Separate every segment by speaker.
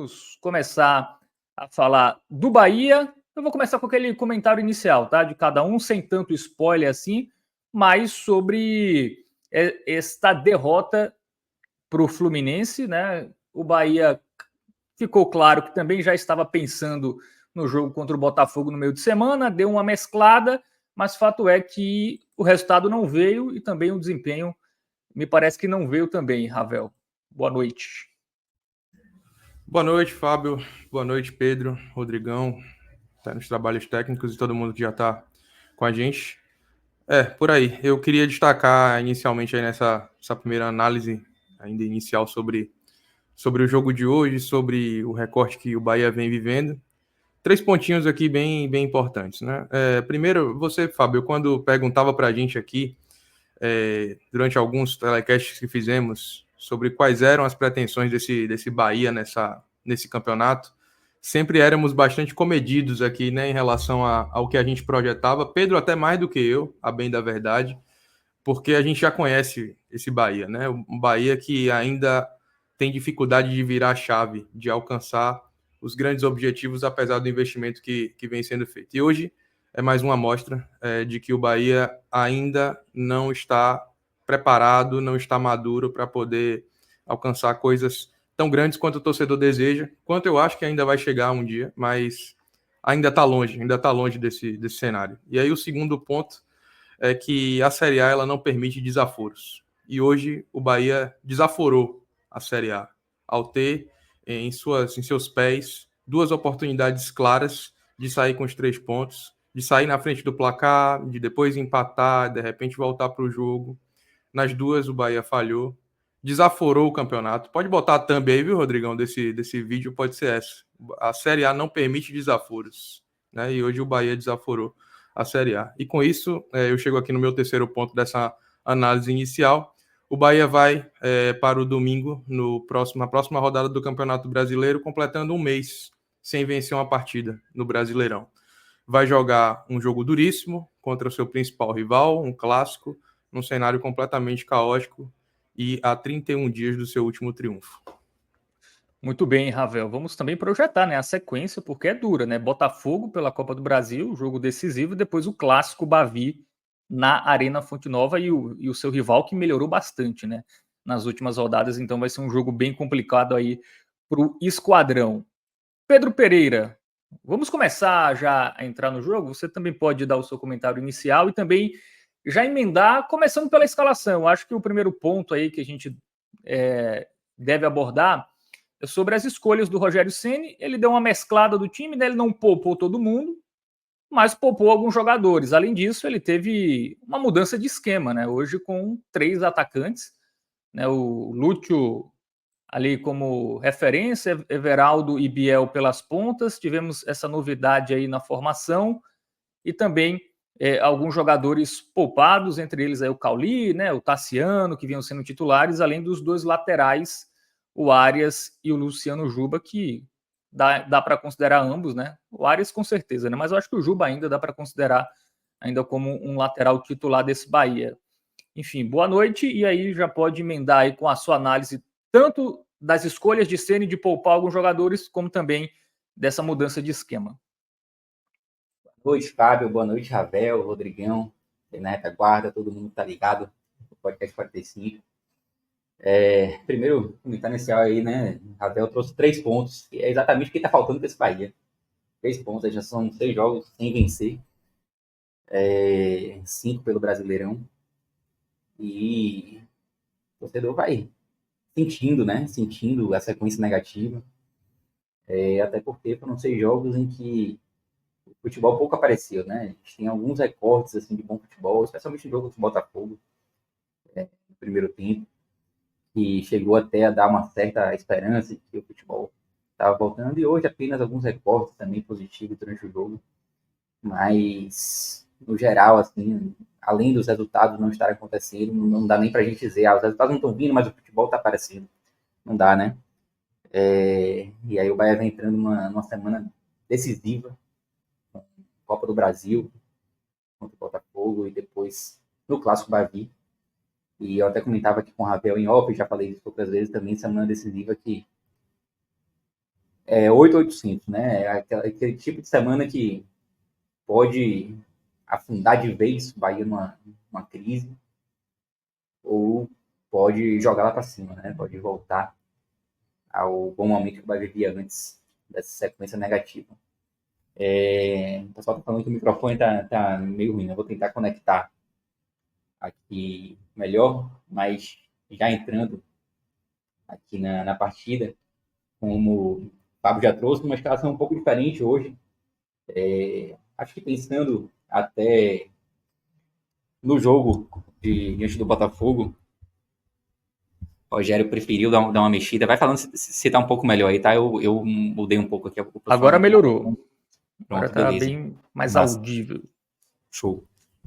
Speaker 1: vamos começar a falar do Bahia. Eu vou começar com aquele comentário inicial, tá? De cada um, sem tanto spoiler assim, mas sobre esta derrota para o Fluminense, né? O Bahia ficou claro que também já estava pensando no jogo contra o Botafogo no meio de semana, deu uma mesclada, mas fato é que o resultado não veio e também o desempenho me parece que não veio também, Ravel. Boa noite.
Speaker 2: Boa noite, Fábio. Boa noite, Pedro, Rodrigão, tá nos trabalhos técnicos e todo mundo que já está com a gente. Por aí. Eu queria destacar inicialmente aí nessa primeira análise ainda inicial sobre o jogo de hoje, sobre o recorte que o Bahia vem vivendo. 3 pontinhos aqui bem importantes, né? Primeiro, você, Fábio, quando perguntava para a gente aqui, durante alguns telecasts que fizemos, sobre quais eram as pretensões desse Bahia nesse campeonato, sempre éramos bastante comedidos aqui, né, em relação ao que a gente projetava. Pedro até mais do que eu, a bem da verdade, porque a gente já conhece esse Bahia, né? Um Bahia que ainda tem dificuldade de virar a chave, de alcançar os grandes objetivos, apesar do investimento que vem sendo feito. E hoje é mais uma amostra de que o Bahia ainda não está preparado, não está maduro para poder alcançar coisas tão grandes quanto o torcedor deseja, quanto eu acho que ainda vai chegar um dia, mas ainda está longe desse cenário. E aí o segundo ponto é que a Série A ela não permite desaforos. E hoje o Bahia desaforou a Série A ao ter em seus pés 2 oportunidades claras de sair com os 3 pontos, de sair na frente do placar, de depois empatar, de repente voltar para o jogo. Nas 2 o Bahia falhou, desaforou o campeonato. Pode botar a thumb aí, viu, Rodrigão, desse vídeo, pode ser essa. A Série A não permite desaforos, né? E hoje o Bahia desaforou a Série A. E com isso, eu chego aqui no meu terceiro ponto dessa análise inicial. O Bahia vai para o domingo, na próxima rodada do Campeonato Brasileiro, completando um mês sem vencer uma partida no Brasileirão. Vai jogar um jogo duríssimo contra o seu principal rival, um clássico, num cenário completamente caótico e a 31 dias do seu último triunfo.
Speaker 1: Muito bem, Ravel. Vamos também projetar, né, a sequência, porque é dura, né? Botafogo pela Copa do Brasil, jogo decisivo, depois o clássico Bavi na Arena Fonte Nova e o seu rival que melhorou bastante, né, nas últimas rodadas. Então vai ser um jogo bem complicado aí para o Esquadrão. Pedro Pereira, vamos começar já a entrar no jogo? Você também pode dar o seu comentário inicial e também já emendar, começando pela escalação. Acho que o primeiro ponto aí que a gente deve abordar é sobre as escolhas do Rogério Ceni. Ele deu uma mesclada do time, né? Ele não poupou todo mundo, mas poupou alguns jogadores. Além disso, ele teve uma mudança de esquema, né? Hoje com 3 atacantes, né? O Lúcio ali como referência, Everaldo e Biel pelas pontas. Tivemos essa novidade aí na formação e também alguns jogadores poupados, entre eles aí o Cauli, né? O Tassiano, que vinham sendo titulares, além dos 2 laterais, o Arias e o Luciano Juba, que dá para considerar ambos, né? O Arias com certeza, né? Mas eu acho que o Juba ainda dá para considerar ainda como um lateral titular desse Bahia. Enfim, boa noite, e aí já pode emendar aí com a sua análise tanto das escolhas de Ceni de poupar alguns jogadores, como também dessa mudança de esquema.
Speaker 3: Boa noite, Fábio. Boa noite, Ravel, Rodrigão, na retaguarda, todo mundo tá ligado no podcast 45. Primeiro, comentário inicial aí, né? Ravel trouxe 3 pontos, que é exatamente o que tá faltando para esse Bahia. 3 pontos, já são 6 jogos sem vencer, 5 pelo Brasileirão. E o torcedor vai sentindo, né? Sentindo a sequência negativa. Até porque foram 6 jogos em que o futebol pouco apareceu, né? A gente tem alguns recortes assim, de bom futebol, especialmente no jogo do Botafogo, no primeiro tempo, que chegou até a dar uma certa esperança de que o futebol estava voltando, e hoje apenas alguns recortes também positivos durante o jogo, mas no geral, assim, além dos resultados não estarem acontecendo, não dá nem para a gente dizer, os resultados não estão vindo, mas o futebol está aparecendo. Não dá, né? E aí o Bahia vem entrando numa semana decisiva, Copa do Brasil, contra o Botafogo, e depois no Clássico Bavi. E eu até comentava aqui com o Ravel em off, já falei isso outras vezes também, semana decisiva que é 8.800, né? Aquele tipo de semana que pode afundar de vez o Bahia numa crise, ou pode jogar lá para cima, né? Pode voltar ao bom momento que o Bahia vivia antes dessa sequência negativa. O pessoal está falando que o microfone tá meio ruim, né? Eu vou tentar conectar aqui melhor, mas já entrando aqui na partida, como o Fábio já trouxe, uma escalação um pouco diferente hoje. Acho que pensando até no jogo diante do Botafogo, o Rogério preferiu dar uma mexida. Vai falando se tá um pouco melhor aí, tá? Eu mudei um pouco aqui o
Speaker 1: Agora
Speaker 3: posicionamento.
Speaker 1: melhorou. Agora
Speaker 3: Pronto,
Speaker 1: tá
Speaker 3: beleza.
Speaker 1: bem mais
Speaker 3: Massa.
Speaker 1: audível.
Speaker 3: Show.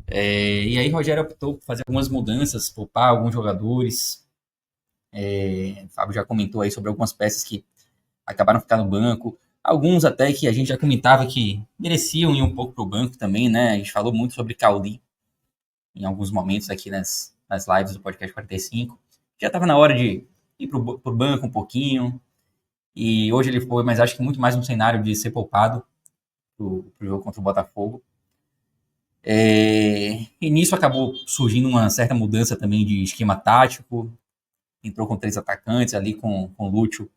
Speaker 3: E aí, Rogério optou por fazer algumas mudanças, poupar alguns jogadores. O Fábio já comentou aí sobre algumas peças que acabaram ficando no banco. Alguns até que a gente já comentava que mereciam ir um pouco para o banco também, né? A gente falou muito sobre Cauli em alguns momentos aqui nas lives do Podcast 45. Já estava na hora de ir para o banco um pouquinho. E hoje ele foi, mas acho que muito mais um cenário de ser poupado para o jogo contra o Botafogo. E nisso acabou surgindo uma certa mudança também de esquema tático. Entrou com 3 atacantes ali, com o Lúcio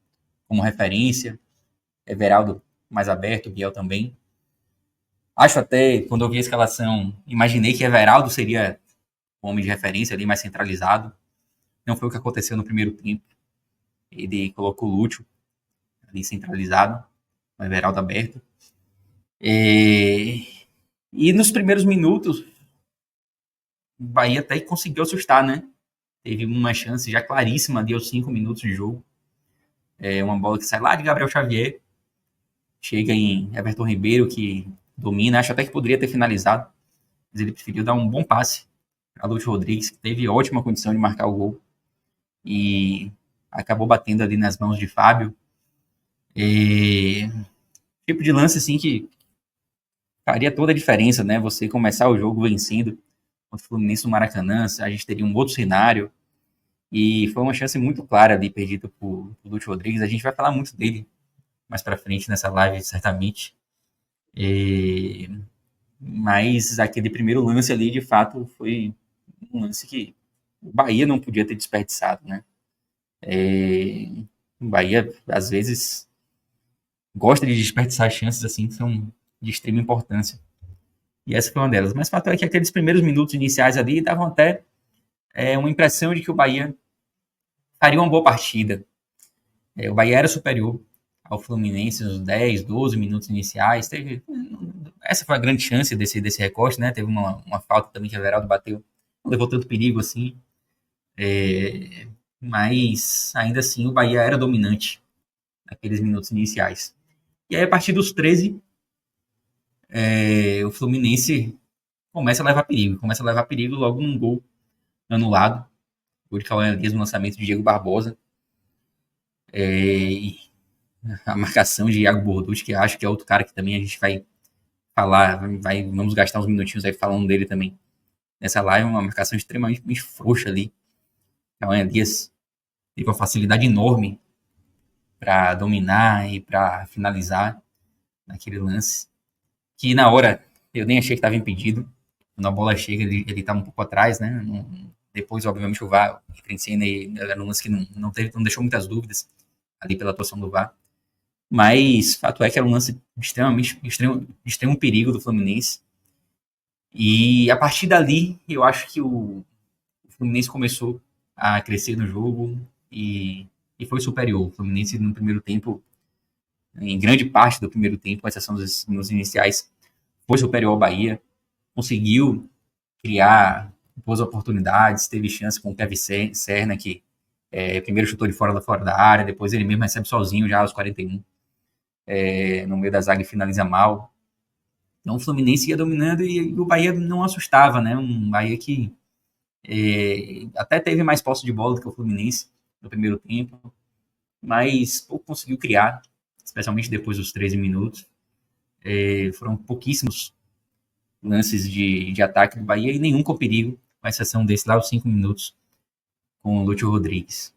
Speaker 3: como referência. Everaldo mais aberto, Biel também. Acho até, quando eu vi a escalação, imaginei que Everaldo seria o homem de referência ali, mais centralizado. Não foi o que aconteceu no primeiro tempo. Ele colocou o Lúcio ali centralizado, o Everaldo aberto. E nos primeiros minutos, o Bahia até conseguiu assustar, né? Teve uma chance já claríssima ali aos 5 minutos de jogo. Uma bola que sai lá de Gabriel Xavier, chega em Everton Ribeiro, que domina. Acho até que poderia ter finalizado, mas ele preferiu dar um bom passe para Lúcio Rodrigues, que teve ótima condição de marcar o gol. E acabou batendo ali nas mãos de Fábio. Tipo de lance assim que faria toda a diferença, né? Você começar o jogo vencendo contra o Fluminense no Maracanã, a gente teria um outro cenário. E foi uma chance muito clara ali, perdida por Lúcio Rodrigues. A gente vai falar muito dele mais para frente nessa live, certamente. Mas aquele primeiro lance ali, de fato, foi um lance que o Bahia não podia ter desperdiçado, né? O Bahia, às vezes, gosta de desperdiçar chances assim que são de extrema importância. E essa foi uma delas. Mas o fato é que aqueles primeiros minutos iniciais ali davam até uma impressão de que o Bahia faria uma boa partida. O Bahia era superior ao Fluminense nos 10, 12 minutos iniciais. Essa foi a grande chance desse recorte, né? Teve uma falta também que o Everaldo bateu. Não levou tanto perigo assim. Mas, ainda assim, o Bahia era dominante naqueles minutos iniciais. E aí, a partir dos 13, o Fluminense começa a levar perigo logo num gol anulado. Gol de Cauã Elias no lançamento de Diego Barbosa. A marcação de Iago Borducci, que acho que é outro cara que também a gente vai falar, vamos gastar uns minutinhos aí falando dele também. Nessa live, uma marcação extremamente frouxa ali. Cauã Elias teve uma facilidade enorme para dominar e para finalizar naquele lance. Que na hora eu nem achei que estava impedido. Quando a bola chega, ele estava um pouco atrás, né? Depois, obviamente, o VAR diferencia, né? Era um lance que não deixou muitas dúvidas ali pela atuação do VAR. Mas fato é que era um lance de extremo perigo do Fluminense. E a partir dali, eu acho que o Fluminense começou a crescer no jogo e foi superior. O Fluminense, no primeiro tempo, em grande parte do primeiro tempo, com exceção nos iniciais, foi superior ao Bahia. Conseguiu criar boas oportunidades, teve chance com o Kevin Serna, que primeiro chutou de fora da área, depois ele mesmo recebe sozinho já aos 41, no meio da zaga e finaliza mal. Então o Fluminense ia dominando e o Bahia não assustava, né? Um Bahia que até teve mais posse de bola do que o Fluminense no primeiro tempo, mas pouco conseguiu criar, especialmente depois dos 13 minutos. Foram pouquíssimos lances de ataque do Bahia e nenhum com perigo, com exceção desse lá, os 5 minutos, com o Lúcio Rodrigues.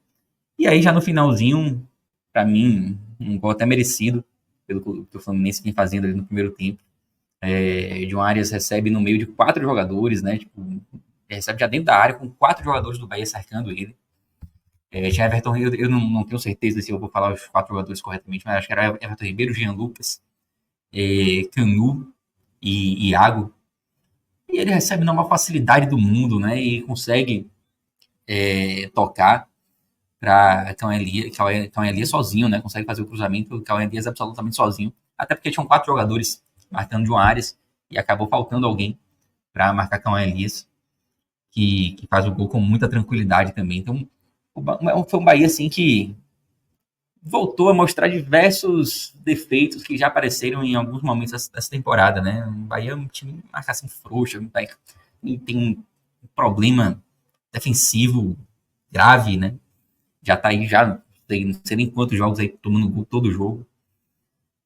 Speaker 3: E aí, já no finalzinho, para mim, um gol até merecido, pelo que o Fluminense vem fazendo ali no primeiro tempo. John Arias recebe no meio de 4 jogadores, né? Tipo, recebe já dentro da área, com 4 jogadores do Bahia cercando ele. Tinha Everton Ribeiro, eu não tenho certeza se eu vou falar os 4 jogadores corretamente, mas acho que era Everton Ribeiro, Jean Lucas, Canu e Iago. E ele recebe numa facilidade do mundo, né? E consegue tocar para Cauã Elias sozinho, né? Consegue fazer o cruzamento, o Cauã Elias absolutamente sozinho. Até porque tinham 4 jogadores marcando John Arias e acabou faltando alguém para marcar Cauã Elias, que faz o gol com muita tranquilidade também. Então, foi um Bahia assim que voltou a mostrar diversos defeitos que já apareceram em alguns momentos dessa temporada, né? O Bahia é um time de marcação frouxa, tem um problema defensivo grave, né? Já tá aí, já não sei nem quantos jogos aí tomando gol todo jogo.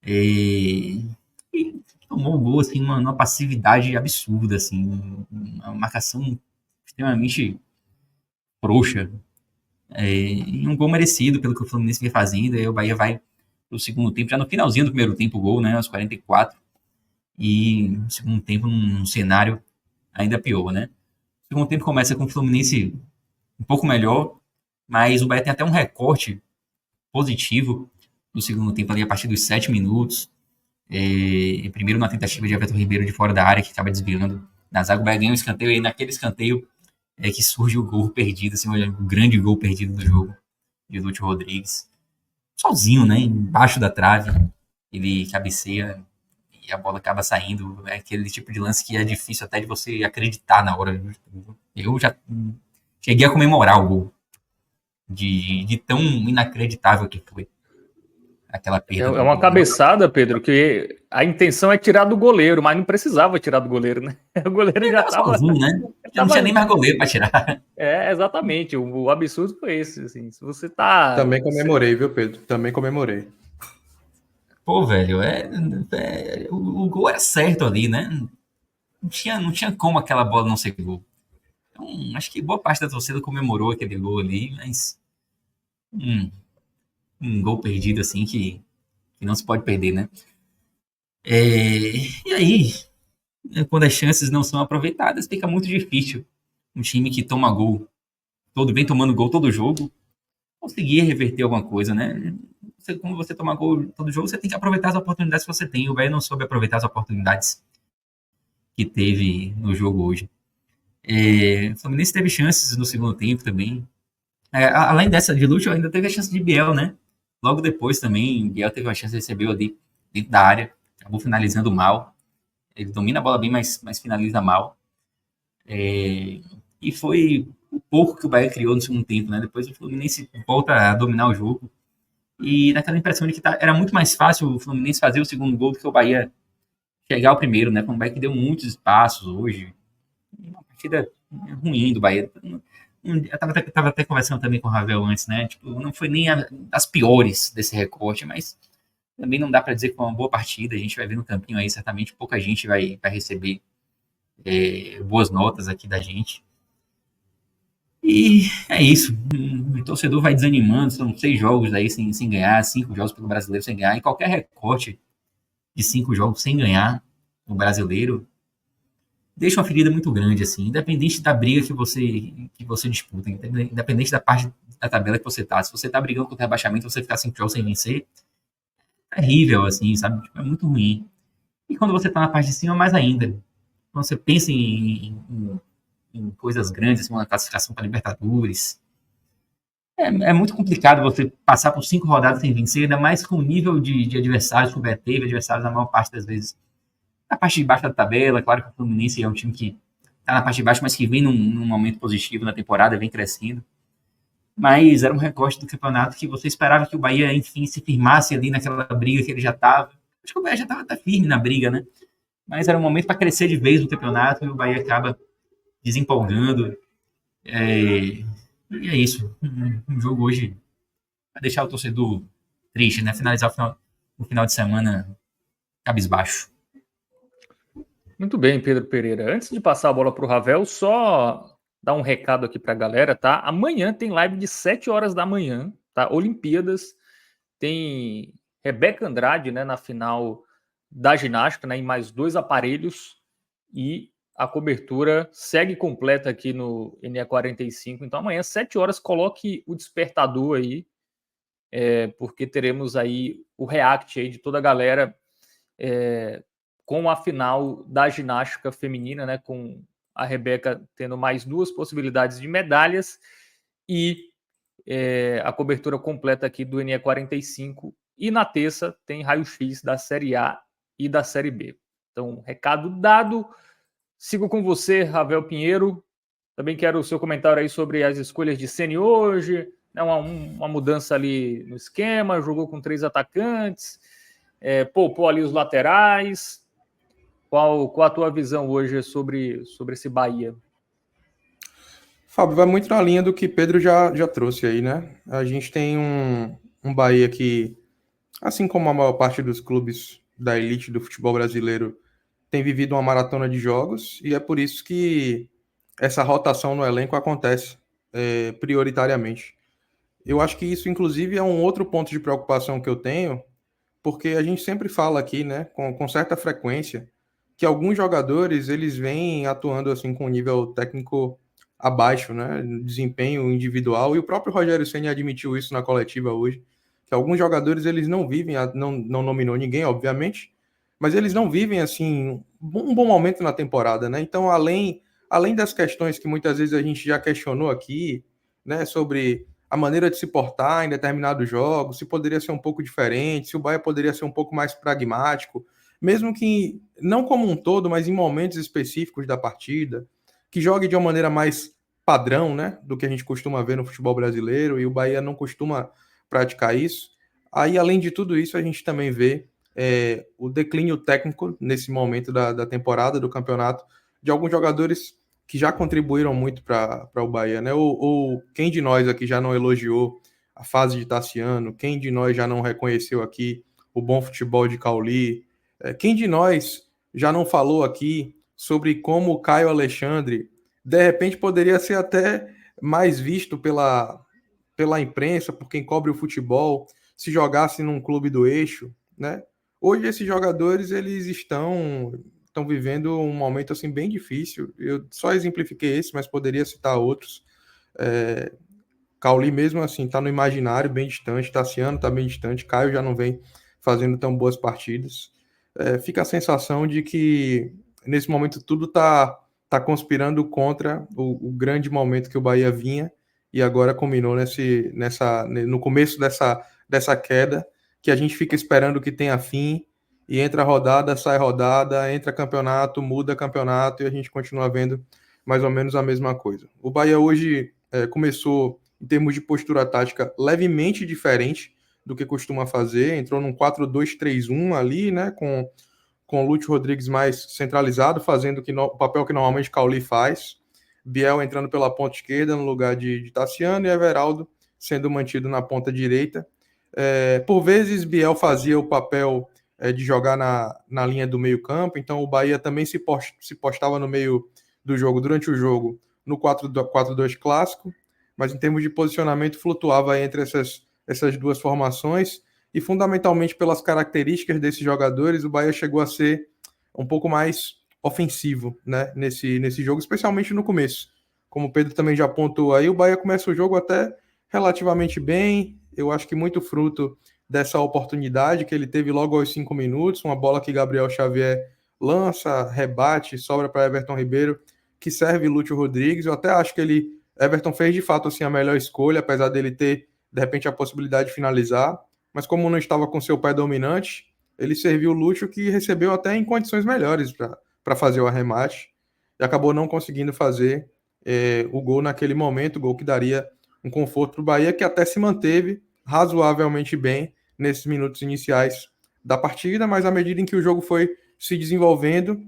Speaker 3: E tomou o gol assim, numa passividade absurda, assim, uma marcação extremamente frouxa. E um gol merecido pelo que o Fluminense vem fazendo. Aí o Bahia vai pro segundo tempo, já no finalzinho do primeiro tempo, o gol, né? Aos 44. E no segundo tempo, num cenário ainda pior, né? O segundo tempo começa com o Fluminense um pouco melhor, mas o Bahia tem até um recorte positivo no segundo tempo, ali a partir dos 7 minutos. Primeiro na tentativa de Everton Ribeiro de fora da área, que acaba desviando. Na zaga o Bahia ganha um escanteio, e naquele escanteio que surge o gol perdido, assim, o grande gol perdido do jogo, de Lúcio Rodrigues. Sozinho, né? Embaixo da trave, ele cabeceia e a bola acaba saindo. É aquele tipo de lance que é difícil até de você acreditar na hora. Eu já cheguei a comemorar o gol, de tão inacreditável que foi aquela perda.
Speaker 1: É uma cabeçada, Pedro, que a intenção é tirar do goleiro, mas não precisava tirar do goleiro, né? O goleiro já estava
Speaker 3: sozinho, né? Já não tinha nem mais goleiro para tirar.
Speaker 1: Exatamente. O absurdo foi esse. Assim, se você tá.
Speaker 2: Também comemorei, viu, Pedro? Também comemorei.
Speaker 3: Pô, velho, o gol era certo ali, né? Não tinha como aquela bola não ser gol. Então, acho que boa parte da torcida comemorou aquele gol ali, mas um gol perdido assim que não se pode perder, né? E aí, quando as chances não são aproveitadas, fica muito difícil um time que toma gol, vem tomando gol todo jogo, conseguir reverter alguma coisa, né? Como você toma gol todo jogo, você tem que aproveitar as oportunidades que você tem. O Bahia não soube aproveitar as oportunidades que teve no jogo hoje. O Fluminense teve chances no segundo tempo também. Além dessa de Lúcio, ainda teve a chance de Biel, né? Logo depois também, Biel teve uma chance, recebeu ali dentro da área, acabou finalizando mal. Ele domina a bola bem, mas finaliza mal. E foi o pouco que o Bahia criou no segundo tempo, né? Depois o Fluminense volta a dominar o jogo. E naquela impressão de que era muito mais fácil o Fluminense fazer o segundo gol do que o Bahia chegar ao primeiro, né? Com o Bahia que deu muitos espaços hoje. Uma partida ruim do Bahia. Eu tava até conversando também com o Ravel antes, né? Tipo, não foi nem das piores desse recorte, mas também não dá para dizer que foi uma boa partida. A gente vai ver no campinho aí, certamente pouca gente vai receber boas notas aqui da gente. E é isso. O torcedor vai desanimando. São 6 jogos aí sem ganhar, 5 jogos pelo Brasileiro sem ganhar. E qualquer recorte de 5 jogos sem ganhar no Brasileiro deixa uma ferida muito grande, assim, independente da briga que você disputa, independente da parte da tabela que você tá. Se você tá brigando contra o rebaixamento, você ficar 5 jogos sem vencer, é terrível, assim, sabe? Tipo, é muito ruim. E quando você tá na parte de cima, mais ainda. Quando você pensa em coisas grandes, assim, uma classificação para Libertadores, é muito complicado você passar por 5 rodadas sem vencer, ainda mais com o nível de adversários que o Bahia teve, adversários na maior parte das vezes na parte de baixo da tabela. Claro que o Fluminense é um time que está na parte de baixo, mas que vem num momento positivo na temporada, vem crescendo. Mas era um recorte do campeonato que você esperava que o Bahia, enfim, se firmasse ali naquela briga que ele já estava. Acho que o Bahia já estava firme na briga, né? Mas era um momento para crescer de vez no campeonato e o Bahia acaba desempolgando. E é isso. Um jogo hoje vai deixar o torcedor triste, né? Finalizar o final de semana cabisbaixo.
Speaker 1: Muito bem, Pedro Pereira. Antes de passar a bola para o Ravel, só dar um recado aqui para a galera, tá? Amanhã tem live de 7 horas da manhã, tá? Olimpíadas. tem Rebeca Andrade, né, na final da ginástica, né, em mais 2 aparelhos, e a cobertura segue completa aqui no NE45. Então amanhã, 7 horas, coloque o despertador aí, porque teremos aí o react aí de toda a galera com a final da ginástica feminina, né, com a Rebeca tendo mais 2 possibilidades de medalhas e a cobertura completa aqui do NE45. E na terça tem raio-x da Série A e da Série B. Então, recado dado. Sigo com você, Ravel Pinheiro. Também quero o seu comentário aí sobre as escolhas de Ceni hoje, né, uma mudança ali no esquema, jogou com 3 atacantes, poupou ali os laterais. Qual a tua visão hoje sobre esse Bahia?
Speaker 2: Fábio, vai muito na linha do que Pedro já trouxe aí, né? A gente tem um Bahia que, assim como a maior parte dos clubes da elite do futebol brasileiro, tem vivido uma maratona de jogos, e é por isso que essa rotação no elenco acontece prioritariamente. Eu acho que isso, inclusive, é um outro ponto de preocupação que eu tenho, porque a gente sempre fala aqui, né, com certa frequência, que alguns jogadores eles vêm atuando assim com um nível técnico abaixo, né, desempenho individual, e o próprio Rogério Ceni admitiu isso na coletiva hoje, que alguns jogadores eles não vivem, não nominou ninguém, obviamente, mas eles não vivem assim um bom momento na temporada, né? Então, além das questões que muitas vezes a gente já questionou aqui, né, sobre a maneira de se portar em determinados jogos, se poderia ser um pouco diferente, se o Bahia poderia ser um pouco mais pragmático, mesmo que não como um todo, mas em momentos específicos da partida, que jogue de uma maneira mais padrão, né, do que a gente costuma ver no futebol brasileiro, e o Bahia não costuma praticar isso. Aí, além de tudo isso, a gente também vê o declínio técnico nesse momento da temporada, do campeonato, de alguns jogadores que já contribuíram muito para o Bahia, né? Ou quem de nós aqui já não elogiou a fase de Tassiano? Quem de nós já não reconheceu aqui o bom futebol de Cauli? Quem de nós já não falou aqui sobre como o Caio Alexandre, de repente, poderia ser até mais visto pela imprensa, por quem cobre o futebol, se jogasse num clube do eixo, né? Hoje esses jogadores eles estão vivendo um momento assim bem difícil. Eu só exemplifiquei esse, mas poderia citar outros. Cauli mesmo assim está no imaginário bem distante, Tassiano está bem distante, Caio já não vem fazendo tão boas partidas. Fica a sensação de que nesse momento tudo tá conspirando contra o grande momento que o Bahia vinha, e agora combinou no começo dessa queda, que a gente fica esperando que tenha fim, e entra rodada, sai rodada, entra campeonato, muda campeonato, e a gente continua vendo mais ou menos a mesma coisa. O Bahia hoje começou, em termos de postura tática, levemente diferente do que costuma fazer, entrou num 4-2-3-1 ali, né, com o Lúcio Rodrigues mais centralizado, fazendo o papel que normalmente Cauli faz, Biel entrando pela ponta esquerda no lugar de Tassiano, e Everaldo sendo mantido na ponta direita. Por vezes, Biel fazia o papel de jogar na linha do meio campo, então o Bahia também se postava no meio do jogo, durante o jogo, no 4-2 clássico, mas em termos de posicionamento flutuava entre essas duas formações, e fundamentalmente pelas características desses jogadores, o Bahia chegou a ser um pouco mais ofensivo, né, nesse jogo, especialmente no começo. Como o Pedro também já apontou aí, o Bahia começa o jogo até relativamente bem, eu acho que muito fruto dessa oportunidade que ele teve logo aos 5 minutos, uma bola que Gabriel Xavier lança, rebate, sobra para Everton Ribeiro, que serve Lúcio Rodrigues. Eu até acho que Everton fez de fato assim a melhor escolha, apesar dele ter de repente a possibilidade de finalizar, mas como não estava com seu pé dominante, ele serviu o Lúcio, que recebeu até em condições melhores para fazer o arremate, e acabou não conseguindo fazer o gol naquele momento, o gol que daria um conforto para o Bahia, que até se manteve razoavelmente bem nesses minutos iniciais da partida, mas à medida em que o jogo foi se desenvolvendo,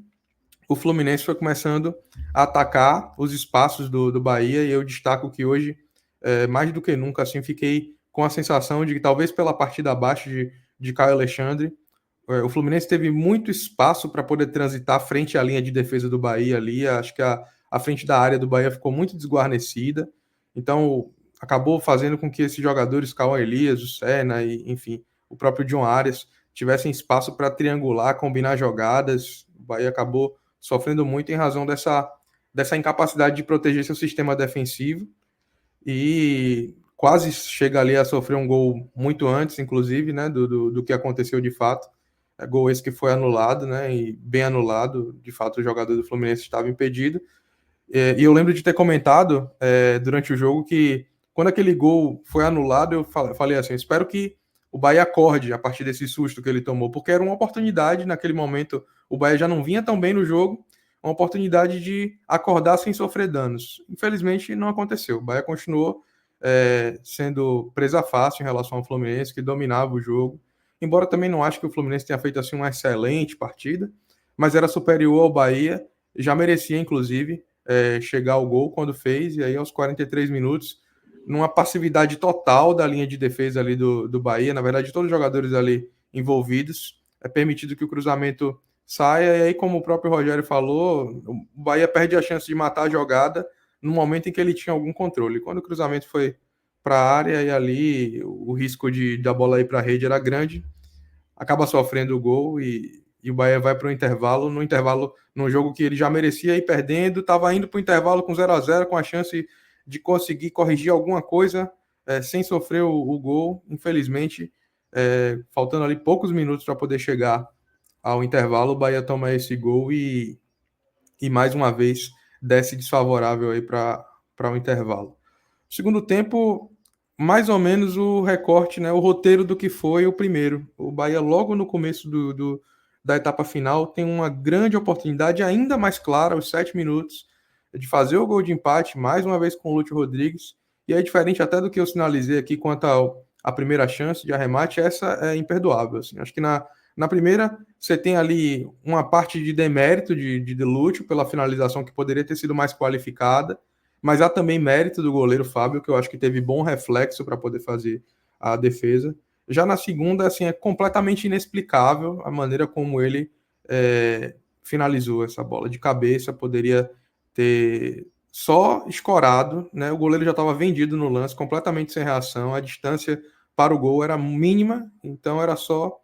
Speaker 2: o Fluminense foi começando a atacar os espaços do Bahia, e eu destaco que hoje, mais do que nunca, assim, fiquei com a sensação de que talvez pela partida abaixo de Caio Alexandre, o Fluminense teve muito espaço para poder transitar frente à linha de defesa do Bahia ali. Acho que a frente da área do Bahia ficou muito desguarnecida. Então, acabou fazendo com que esses jogadores, Cauã Elias, o Serna e, enfim, o próprio John Arias, tivessem espaço para triangular, combinar jogadas. O Bahia acabou sofrendo muito em razão dessa incapacidade de proteger seu sistema defensivo e quase chega ali a sofrer um gol muito antes, inclusive, né, do que aconteceu de fato. Gol esse que foi anulado, né, e bem anulado. De fato, o jogador do Fluminense estava impedido. E eu lembro de ter comentado durante o jogo que quando aquele gol foi anulado, eu falei assim, espero que o Bahia acorde a partir desse susto que ele tomou, porque era uma oportunidade naquele momento, o Bahia já não vinha tão bem no jogo, uma oportunidade de acordar sem sofrer danos. Infelizmente não aconteceu, o Bahia continuou sendo presa fácil em relação ao Fluminense, que dominava o jogo, embora também não acho que o Fluminense tenha feito assim uma excelente partida, mas era superior ao Bahia, já merecia inclusive chegar ao gol quando fez, e aí aos 43 minutos, numa passividade total da linha de defesa ali do Bahia, na verdade todos os jogadores ali envolvidos, é permitido que o cruzamento saia, e aí como o próprio Rogério falou, o Bahia perde a chance de matar a jogada no momento em que ele tinha algum controle. Quando o cruzamento foi para a área, e ali o risco da bola ir para a rede era grande, acaba sofrendo o gol e o Bahia vai para o intervalo, num jogo que ele já merecia ir perdendo, estava indo para o intervalo com 0-0, com a chance de conseguir corrigir alguma coisa sem sofrer o gol. Infelizmente, faltando ali poucos minutos para poder chegar ao intervalo, o Bahia toma esse gol e mais uma vez desce desfavorável aí para o intervalo. Segundo tempo, mais ou menos o recorte, né, o roteiro do que foi o primeiro. O Bahia, logo no começo da etapa final, tem uma grande oportunidade, ainda mais clara, aos 7 minutos, de fazer o gol de empate, mais uma vez com o Lúcio Rodrigues. E é diferente até do que eu sinalizei aqui quanto à primeira chance de arremate, essa é imperdoável. Assim. Acho que na primeira, você tem ali uma parte de demérito de Lúcio pela finalização que poderia ter sido mais qualificada, mas há também mérito do goleiro Fábio, que eu acho que teve bom reflexo para poder fazer a defesa. Já na segunda, assim, é completamente inexplicável a maneira como ele finalizou essa bola de cabeça, poderia ter só escorado, né? O goleiro já estava vendido no lance, completamente sem reação, a distância para o gol era mínima, então era só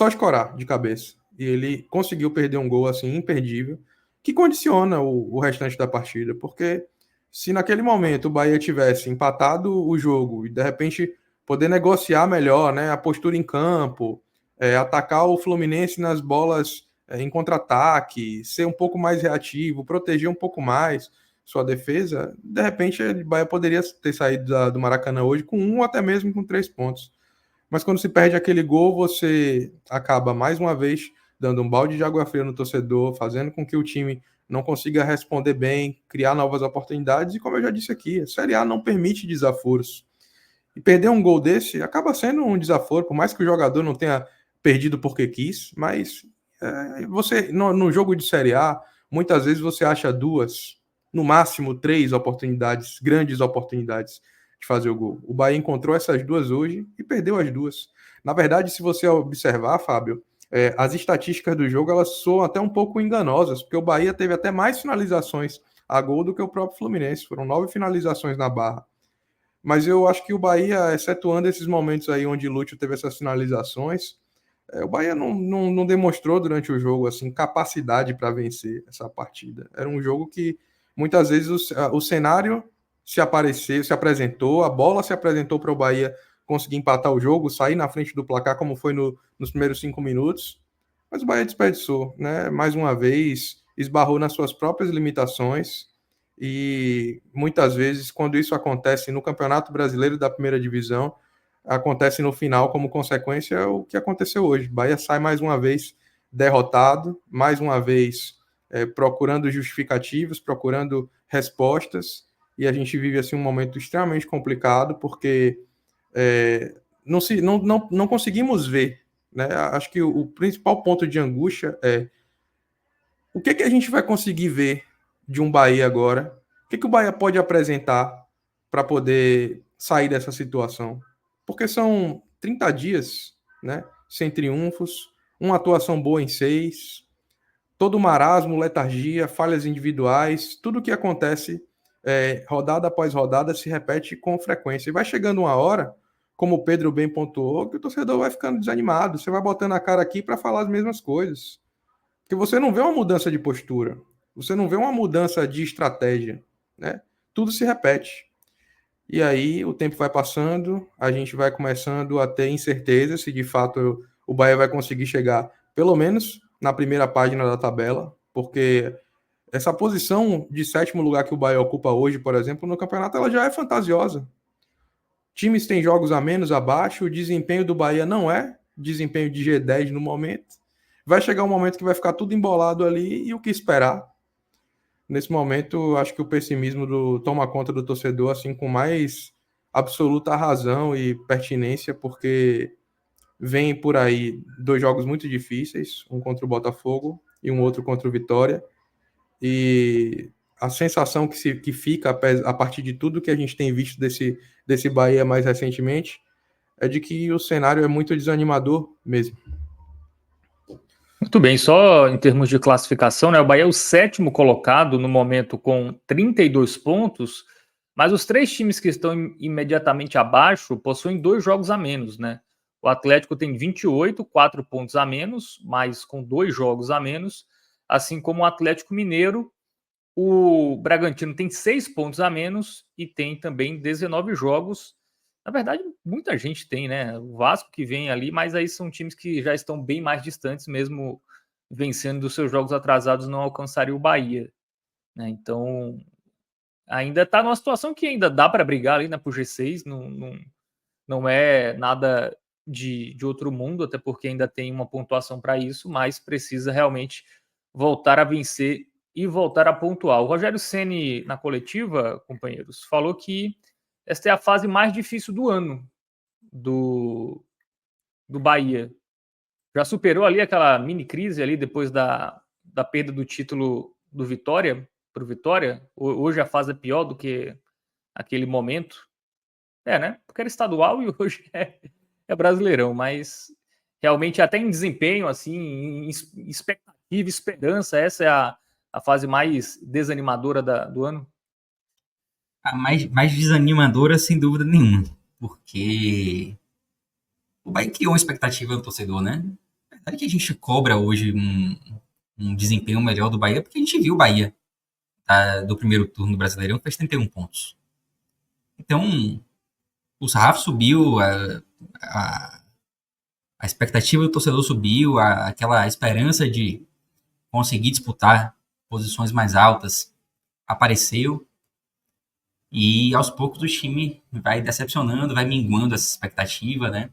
Speaker 2: escorar de cabeça. E ele conseguiu perder um gol assim imperdível, que condiciona o restante da partida, porque se naquele momento o Bahia tivesse empatado o jogo e de repente poder negociar melhor, né, a postura em campo, atacar o Fluminense nas bolas em contra-ataque, ser um pouco mais reativo, proteger um pouco mais sua defesa, de repente o Bahia poderia ter saído do Maracanã hoje com 1 ou até mesmo com 3 pontos. Mas quando se perde aquele gol, você acaba mais uma vez dando um balde de água fria no torcedor, fazendo com que o time não consiga responder bem, criar novas oportunidades. E como eu já disse aqui, a Série A não permite desaforos. E perder um gol desse acaba sendo um desaforo, por mais que o jogador não tenha perdido porque quis, mas você no jogo de Série A, muitas vezes você acha 2, no máximo 3 oportunidades, grandes oportunidades de fazer o gol. O Bahia encontrou essas 2 hoje e perdeu as 2. Na verdade, se você observar, Fábio, as estatísticas do jogo elas soam até um pouco enganosas, porque o Bahia teve até mais finalizações a gol do que o próprio Fluminense. Foram 9 finalizações na barra. Mas eu acho que o Bahia, excetuando esses momentos aí onde o Lúcio teve essas finalizações, o Bahia não demonstrou durante o jogo assim capacidade para vencer essa partida. Era um jogo que muitas vezes o cenário se apresentou, a bola se apresentou para o Bahia conseguir empatar o jogo, sair na frente do placar, como foi nos primeiros 5 minutos, mas o Bahia desperdiçou, né? Mais uma vez, esbarrou nas suas próprias limitações e muitas vezes, quando isso acontece no Campeonato Brasileiro da Primeira Divisão, acontece no final como consequência o que aconteceu hoje. O Bahia sai mais uma vez derrotado, mais uma vez procurando justificativas, procurando respostas, e a gente vive assim um momento extremamente complicado, porque não conseguimos ver, né? Acho que o principal ponto de angústia é o que a gente vai conseguir ver de um Bahia agora? O que o Bahia pode apresentar para poder sair dessa situação? Porque são 30 dias, né, sem triunfos, uma atuação boa em 6, todo marasmo, letargia, falhas individuais, tudo o que acontece rodada após rodada se repete com frequência. E vai chegando uma hora, como o Pedro bem pontuou, que o torcedor vai ficando desanimado. Você vai botando a cara aqui para falar as mesmas coisas. Porque você não vê uma mudança de postura. Você não vê uma mudança de estratégia, né? Tudo se repete. E aí o tempo vai passando, a gente vai começando a ter incerteza se de fato o Bahia vai conseguir chegar, pelo menos na primeira página da tabela, porque essa posição de sétimo lugar que o Bahia ocupa hoje, por exemplo, no campeonato, ela já é fantasiosa. Times têm jogos a menos abaixo, o desempenho do Bahia não é desempenho de G10 no momento. Vai chegar um momento que vai ficar tudo embolado ali e o que esperar? Nesse momento, acho que o pessimismo toma conta do torcedor assim com mais absoluta razão e pertinência, porque vem por aí 2 jogos muito difíceis, um contra o Botafogo e um outro contra o Vitória. E a sensação que fica a partir de tudo que a gente tem visto desse Bahia mais recentemente é de que o cenário é muito desanimador mesmo.
Speaker 1: Muito bem, só em termos de classificação, né? O Bahia é o 7º colocado no momento com 32 pontos, mas os 3 times que estão imediatamente abaixo possuem 2 jogos a menos, né? O Atlético tem 28, 4 pontos a menos, mas com 2 jogos a menos, assim como o Atlético Mineiro. O Bragantino tem 6 pontos a menos e tem também 19 jogos. Na verdade, muita gente tem, né? O Vasco que vem ali, mas aí são times que já estão bem mais distantes, mesmo vencendo dos seus jogos atrasados, não alcançaria o Bahia, né? Então, ainda está numa situação que ainda dá para brigar ali, né, pro G6, não é nada de outro mundo, até porque ainda tem uma pontuação para isso, mas precisa realmente voltar a vencer e voltar a pontuar. O Rogério Ceni, na coletiva, companheiros, falou que esta é a fase mais difícil do ano do Bahia. Já superou ali aquela mini crise ali depois da perda do título do Vitória para o Vitória. Hoje a fase é pior do que aquele momento. Né? Porque era estadual e hoje é Brasileirão, mas realmente até em desempenho, assim, em expectativa, esperança, essa é a fase mais desanimadora do ano.
Speaker 3: A mais desanimadora, sem dúvida nenhuma, porque o Bahia criou uma expectativa no torcedor, né? A verdade é que a gente cobra hoje um desempenho melhor do Bahia, porque a gente viu o Bahia do primeiro turno do Brasileirão, que fez 31 pontos. Então, o sarrafo subiu, a expectativa do torcedor subiu, aquela esperança de conseguir disputar posições mais altas apareceu. E aos poucos o time vai decepcionando, vai minguando essa expectativa, né?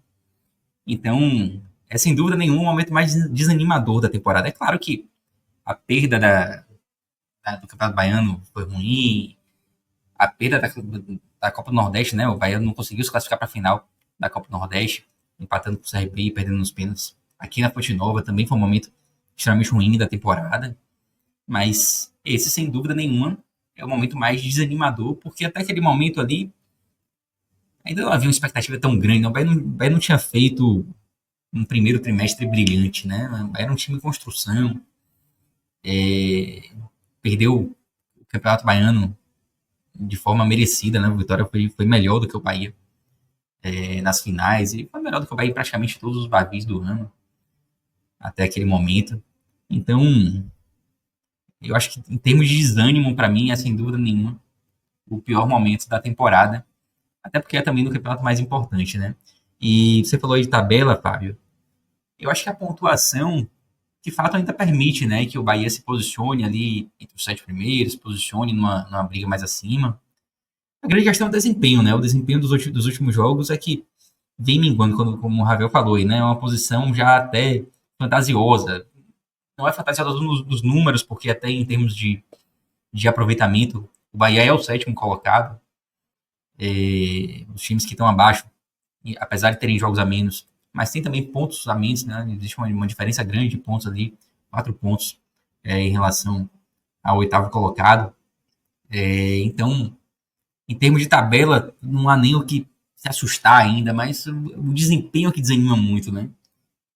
Speaker 3: Então, é sem dúvida nenhuma o momento mais desanimador da temporada. É claro que a perda do Campeonato Baiano foi ruim, a perda da Copa do Nordeste, né? O Bahia não conseguiu se classificar para a final da Copa do Nordeste, empatando com o CRB e perdendo nos pênaltis. Aqui na Fonte Nova também foi um momento extremamente ruim da temporada, mas esse, sem dúvida nenhuma, é o momento mais desanimador, porque até aquele momento ali ainda não havia uma expectativa tão grande. O Bahia não tinha feito um primeiro trimestre brilhante, né? Era um time em construção, perdeu o Campeonato Baiano de forma merecida, né? O Vitória foi melhor do que o Bahia nas finais, e foi melhor do que o Bahia em praticamente todos os Bavis do ano, até aquele momento. Então, eu acho que em termos de desânimo, para mim, é sem dúvida nenhuma o pior momento da temporada, até porque é também do campeonato mais importante, né? E você falou de tabela, Fábio. Eu acho que a pontuação, de fato, ainda permite, né, que o Bahia se posicione ali entre os 7 primeiros, se posicione numa briga mais acima. A grande questão é o desempenho, né? O desempenho dos últimos jogos é que vem minguando, como o Ravel falou aí, né? É uma posição já até fantasiosa. Não é fantasiosa nos números, porque até em termos de aproveitamento, o Bahia é o 7º colocado. Os times que estão abaixo, apesar de terem jogos a menos, mas tem também pontos a menos, né? Existe uma diferença grande de pontos ali, 4 pontos em relação ao 8º colocado. Então, em termos de tabela, não há nem o que se assustar ainda, mas o desempenho que desanima muito, né?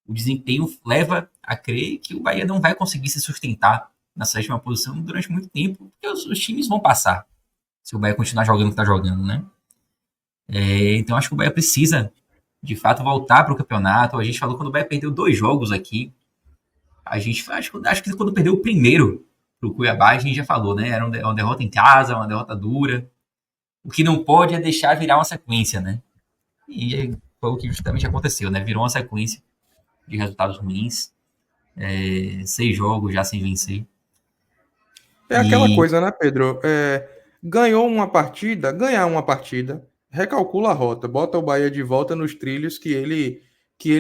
Speaker 3: O desempenho leva a crer que o Bahia não vai conseguir se sustentar na 7ª posição durante muito tempo, porque os times vão passar. se o Bahia continuar jogando o que está jogando, né? Então acho que o Bahia precisa, de fato, voltar para o campeonato. A gente falou quando o Bahia perdeu 2 jogos aqui. A gente acho que quando perdeu o primeiro para o Cuiabá, a gente já falou, né? Era uma derrota em casa, uma derrota dura. O que não pode é deixar virar uma sequência, né? E foi o que justamente aconteceu, né? Virou uma sequência de resultados ruins. 6 jogos já sem vencer.
Speaker 2: É aquela
Speaker 3: E
Speaker 2: coisa, né, Pedro? Ganhou uma partida, ganhar uma partida, recalcula a rota, bota o Bahia de volta nos trilhos que ele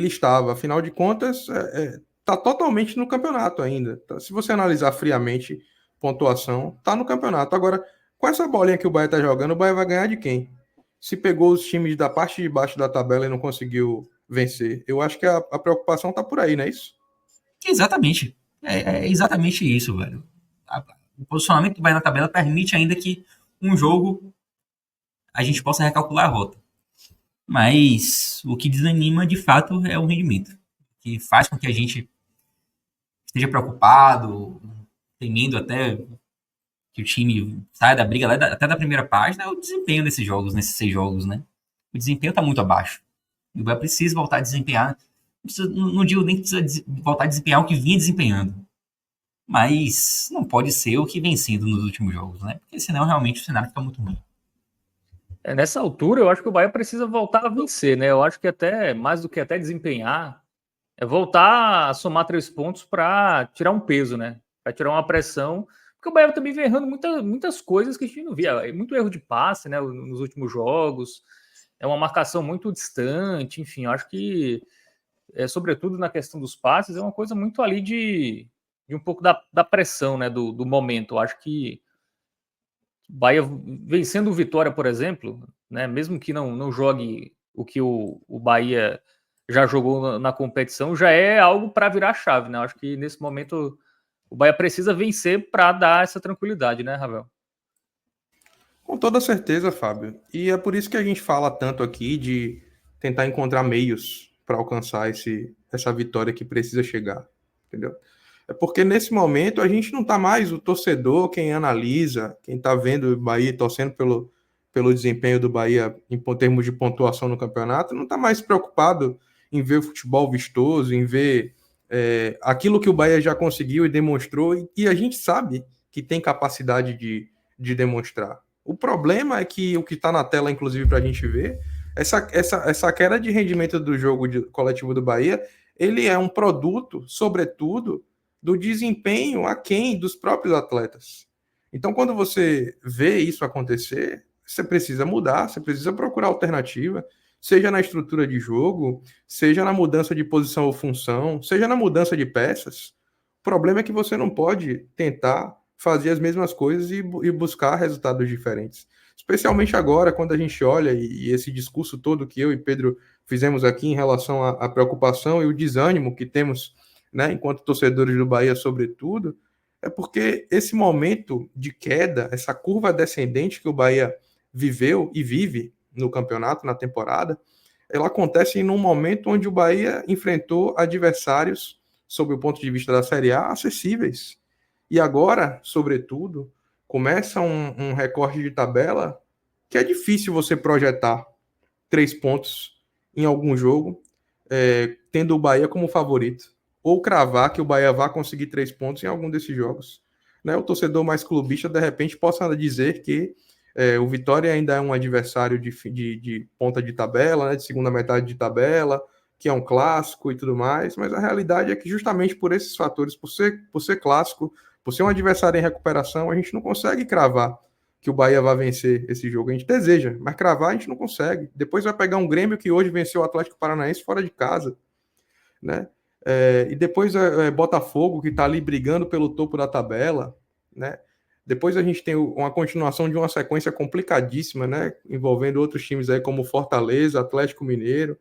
Speaker 2: estava. Afinal de contas, tá totalmente no campeonato ainda. Se você analisar friamente pontuação, tá no campeonato. Agora, com essa bolinha que o Bahia tá jogando, o Bahia vai ganhar de quem? Se pegou os times da parte de baixo da tabela e não conseguiu vencer. Eu acho que a preocupação tá por aí, não é isso?
Speaker 3: exatamente. É exatamente isso, velho. O posicionamento do Bahia na tabela permite ainda que um jogo a gente possa recalcular a rota. Mas o que desanima de fato é o rendimento, que faz com que a gente esteja preocupado, temendo até que o time saia da briga até da primeira página, é o desempenho desses jogos, nesses 6 jogos, né? O desempenho está muito abaixo. E o Bahia precisa voltar a desempenhar. Não digo nem que precisa voltar a desempenhar o que vinha desempenhando. Mas não pode ser o que vem sendo nos últimos jogos, né? Porque senão realmente o cenário fica muito ruim.
Speaker 1: Nessa altura, eu acho que o Bahia precisa voltar a vencer, né? Eu acho que até mais do que até desempenhar, é voltar a somar 3 pontos para tirar um peso, né? Para tirar uma pressão. Porque o Bahia também vem errando muitas coisas que a gente não via. Muito erro de passe, né? Nos últimos jogos. É uma marcação muito distante. Enfim, eu acho que, sobretudo na questão dos passes, é uma coisa muito ali de um pouco da pressão, né? Do momento. Eu acho que Bahia vencendo o Vitória, por exemplo, né, mesmo que não jogue o que o Bahia já jogou na competição, já é algo para virar a chave, né? Acho que nesse momento o Bahia precisa vencer para dar essa tranquilidade, né, Ravel?
Speaker 2: Com toda certeza, Fábio. E é por isso que a gente fala tanto aqui de tentar encontrar meios para alcançar essa vitória que precisa chegar, entendeu? É porque nesse momento a gente não está mais o torcedor, quem analisa, quem está vendo o Bahia, torcendo pelo desempenho do Bahia em termos de pontuação no campeonato, não está mais preocupado em ver o futebol vistoso, em ver aquilo que o Bahia já conseguiu e demonstrou, e a gente sabe que tem capacidade de demonstrar. O problema é que o que está na tela, inclusive, para a gente ver, essa queda de rendimento do jogo coletivo do Bahia, ele é um produto, sobretudo, do desempenho aquém dos próprios atletas. Então, quando você vê isso acontecer, você precisa mudar, você precisa procurar alternativa, seja na estrutura de jogo, seja na mudança de posição ou função, seja na mudança de peças. O problema é que você não pode tentar fazer as mesmas coisas e buscar resultados diferentes. Especialmente agora, quando a gente olha e esse discurso todo que eu e Pedro fizemos aqui em relação à preocupação e o desânimo que temos, né, enquanto torcedores do Bahia, sobretudo, é porque esse momento de queda, essa curva descendente que o Bahia viveu e vive no campeonato, na temporada, ela acontece em um momento onde o Bahia enfrentou adversários, sob o ponto de vista da Série A, acessíveis. E agora, sobretudo, começa um recorte de tabela que é difícil você projetar 3 pontos em algum jogo, tendo o Bahia como favorito, ou cravar que o Bahia vai conseguir 3 pontos em algum desses jogos. Né? O torcedor mais clubista, de repente, possa dizer que o Vitória ainda é um adversário de ponta de tabela, né? De segunda metade de tabela, que é um clássico e tudo mais, mas a realidade é que justamente por esses fatores, por ser clássico, por ser um adversário em recuperação, a gente não consegue cravar que o Bahia vai vencer esse jogo. A gente deseja, mas cravar a gente não consegue. Depois vai pegar um Grêmio que hoje venceu o Atlético Paranaense fora de casa, né? E depois Botafogo, que está ali brigando pelo topo da tabela, né? Depois a gente tem uma continuação de uma sequência complicadíssima, né? Envolvendo outros times aí como Fortaleza, Atlético Mineiro.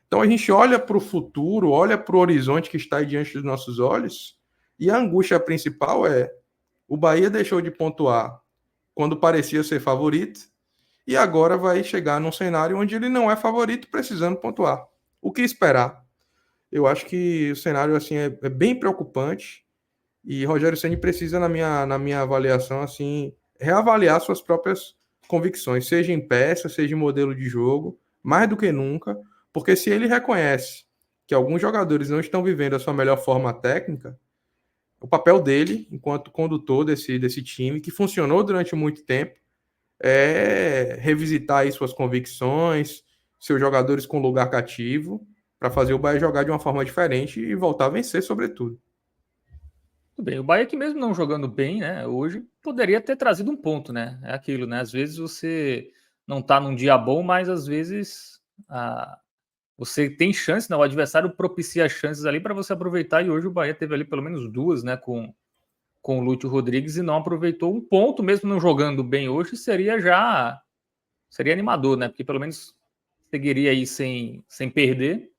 Speaker 2: Então a gente olha para o futuro, olha para o horizonte que está aí diante dos nossos olhos, e a angústia principal é: o Bahia deixou de pontuar quando parecia ser favorito, e agora vai chegar num cenário onde ele não é favorito, precisando pontuar. O que esperar? Eu acho que o cenário assim é bem preocupante, e Rogério Ceni precisa, na minha avaliação, assim, reavaliar suas próprias convicções, seja em peça, seja em modelo de jogo, mais do que nunca, porque se ele reconhece que alguns jogadores não estão vivendo a sua melhor forma técnica, o papel dele, enquanto condutor desse time, que funcionou durante muito tempo, é revisitar aí suas convicções, seus jogadores com lugar cativo, para fazer o Bahia jogar de uma forma diferente e voltar a vencer, sobretudo.
Speaker 1: Tudo bem, o Bahia que mesmo não jogando bem, né, hoje poderia ter trazido um ponto, né? É aquilo, né? Às vezes você não tá num dia bom, mas às vezes você tem chance, né? O adversário propicia chances ali para você aproveitar, e hoje o Bahia teve ali pelo menos duas, né, com o Lúcio Rodrigues e não aproveitou um ponto, mesmo não jogando bem hoje, seria animador, né? Porque pelo menos seguiria aí sem perder,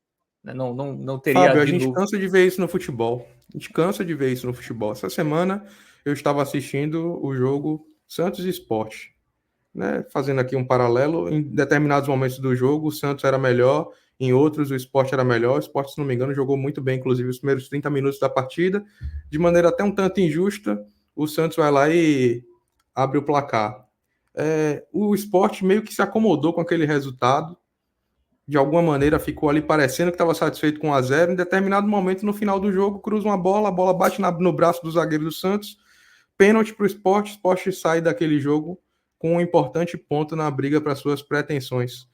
Speaker 1: né? Não teria
Speaker 2: Fábio, a
Speaker 1: de
Speaker 2: gente
Speaker 1: novo.
Speaker 2: cansa de ver isso no futebol. A gente cansa de ver isso no futebol. Essa semana eu estava assistindo o jogo Santos e Sport, né? Fazendo aqui um paralelo, em determinados momentos do jogo o Santos era melhor, em outros o Sport era melhor. O Sport, se não me engano, jogou muito bem, inclusive os primeiros 30 minutos da partida, de maneira até um tanto injusta. O Santos vai lá e abre o placar. O Sport meio que se acomodou com aquele resultado, de alguma maneira ficou ali parecendo que estava satisfeito com 1-0. Em determinado momento, no final do jogo, cruza uma bola, a bola bate no braço do zagueiro do Santos, pênalti para o Sport sai daquele jogo com um importante ponto na briga para suas pretensões.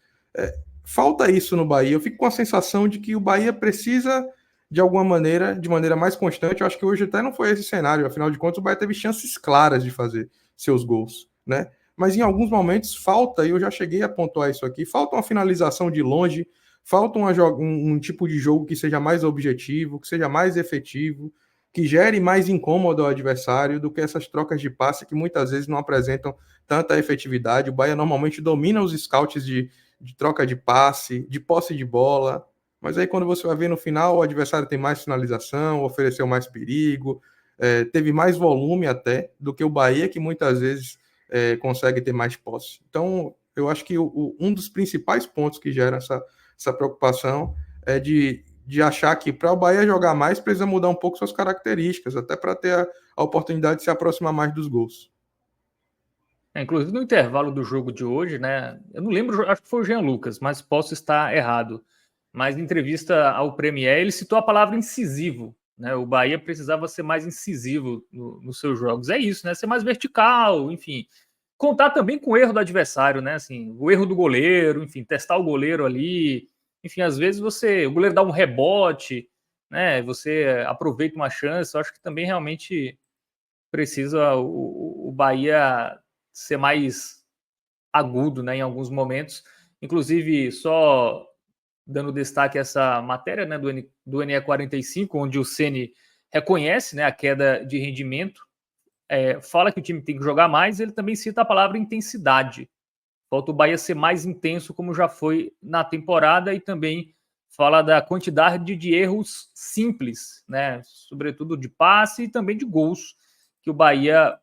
Speaker 2: Falta isso no Bahia. Eu fico com a sensação de que o Bahia precisa, de alguma maneira, de maneira mais constante. Eu acho que hoje até não foi esse cenário. Afinal de contas, o Bahia teve chances claras de fazer seus gols, né? Mas em alguns momentos falta, e eu já cheguei a pontuar isso aqui, falta uma finalização de longe, falta um tipo de jogo que seja mais objetivo, que seja mais efetivo, que gere mais incômodo ao adversário do que essas trocas de passe que muitas vezes não apresentam tanta efetividade. O Bahia normalmente domina os scouts de troca de passe, de posse de bola, mas aí quando você vai ver no final, o adversário tem mais finalização, ofereceu mais perigo, teve mais volume até do que o Bahia, que muitas vezes consegue ter mais posse. Então, eu acho que um dos principais pontos que gera essa preocupação é de achar que para o Bahia jogar mais, precisa mudar um pouco suas características, até para ter a oportunidade de se aproximar mais dos gols.
Speaker 1: Inclusive no intervalo do jogo de hoje, né? Eu não lembro, acho que foi o Jean Lucas, mas posso estar errado. Mas em entrevista ao Premier, ele citou a palavra incisivo, né? O Bahia precisava ser mais incisivo nos seus jogos. É isso, né? Ser mais vertical, enfim. Contar também com o erro do adversário, né? Assim, o erro do goleiro, enfim, testar o goleiro ali. Enfim, às vezes o goleiro dá um rebote, né? Você aproveita uma chance. Eu acho que também realmente precisa o Bahia ser mais agudo, né, em alguns momentos. Inclusive, só dando destaque a essa matéria, né, do NE45, onde o Ceni reconhece, né, a queda de rendimento, fala que o time tem que jogar mais, ele também cita a palavra intensidade. Falta o Bahia ser mais intenso, como já foi na temporada, e também fala da quantidade de erros simples, né, sobretudo de passe e também de gols, que o Bahia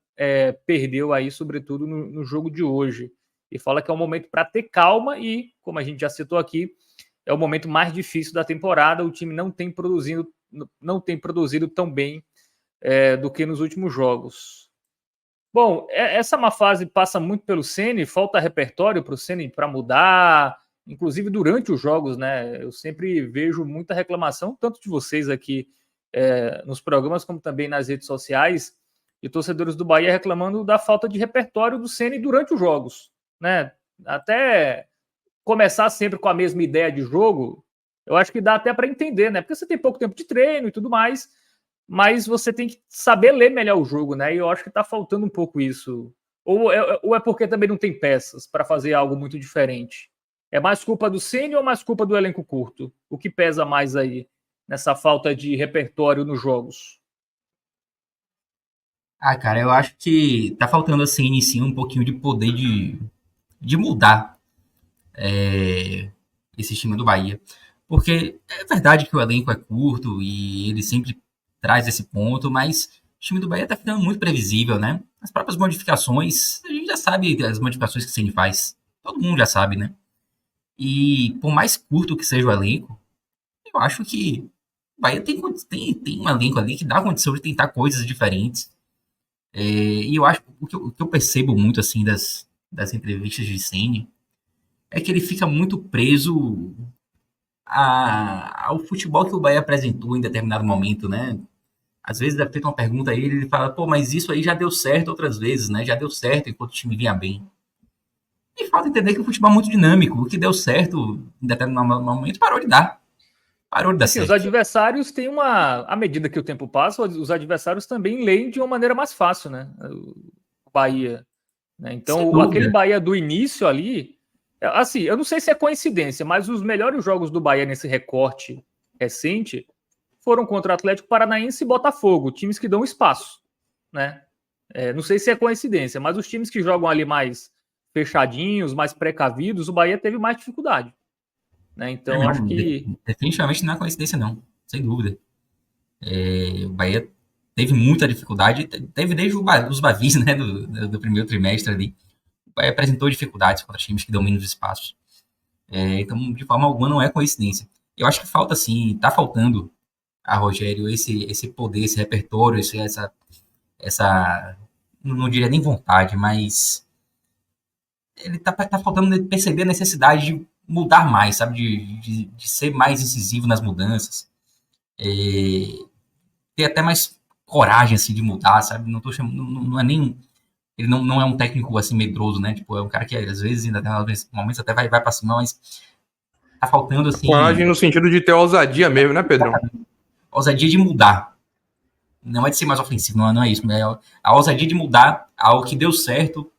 Speaker 1: perdeu aí, sobretudo no jogo de hoje. E fala que é um momento para ter calma e, como a gente já citou aqui, é o momento mais difícil da temporada. O time não tem produzido tão bem do que nos últimos jogos. Bom, essa má fase passa muito pelo Ceni, falta repertório para o Ceni para mudar, inclusive durante os jogos, né? Eu sempre vejo muita reclamação, tanto de vocês aqui nos programas, como também nas redes sociais, de torcedores do Bahia reclamando da falta de repertório do Ceni durante os jogos, né? Até começar sempre com a mesma ideia de jogo, eu acho que dá até para entender, né? Porque você tem pouco tempo de treino e tudo mais, mas você tem que saber ler melhor o jogo, né? E eu acho que está faltando um pouco isso. Ou é porque também não tem peças para fazer algo muito diferente? É mais culpa do Ceni ou mais culpa do elenco curto? O que pesa mais aí nessa falta de repertório nos jogos?
Speaker 3: Ah, cara, eu acho que tá faltando assim, inicia um pouquinho de poder de mudar esse time do Bahia. Porque é verdade que o elenco é curto e ele sempre traz esse ponto, mas o time do Bahia tá ficando muito previsível, né? As próprias modificações, a gente já sabe as modificações que o Ceni faz. Todo mundo já sabe, né? E por mais curto que seja o elenco, eu acho que o Bahia tem um elenco ali que dá condição de tentar coisas diferentes. E eu acho o que eu percebo muito assim das entrevistas de Ceni, é que ele fica muito preso ao futebol que o Bahia apresentou em determinado momento, né? Às vezes é feita uma pergunta a ele fala, pô, mas isso aí já deu certo outras vezes, né? Já deu certo enquanto o time vinha bem. E falta entender que o futebol é muito dinâmico. O que deu certo em determinado momento parou de dar. Parou de dar
Speaker 1: Assim, os
Speaker 3: certo.
Speaker 1: adversários têm à medida que o tempo passa, os adversários também leem de uma maneira mais fácil, né? O Bahia. Né?
Speaker 3: Sem
Speaker 1: Então, aquele
Speaker 3: dúvida.
Speaker 1: Bahia do início ali, assim, eu não sei se é coincidência, mas os melhores jogos do Bahia nesse recorte recente foram contra o Atlético Paranaense e Botafogo, times que dão espaço, né? Não sei se é coincidência, mas os times que jogam ali mais fechadinhos, mais precavidos, o Bahia teve mais dificuldade, né? Então, eu acho
Speaker 3: Não,
Speaker 1: que
Speaker 3: definitivamente não é coincidência, não. Sem dúvida. O Bahia teve muita dificuldade, teve desde os Bavis, né, do primeiro trimestre ali. O Bahia apresentou dificuldades contra times que dominam os espaços. Então, de forma alguma, não é coincidência. Eu acho que falta, sim, tá faltando a Rogério esse poder, esse repertório, essa não diria nem vontade, mas ele tá faltando perceber a necessidade de mudar mais, sabe? De ser mais incisivo nas mudanças. Ter até mais coragem, assim, de mudar, sabe? Não tô chamando, não é nem... Ele não é um técnico, assim, medroso, né? Tipo, é um cara que, às vezes, ainda tem momentos até vai pra cima, mas tá faltando,
Speaker 2: Coragem
Speaker 3: assim,
Speaker 2: no sentido de ter ousadia mesmo, né, Pedrão?
Speaker 3: ousadia de mudar. Não é de ser mais ofensivo, não é isso. É a ousadia de mudar algo que deu certo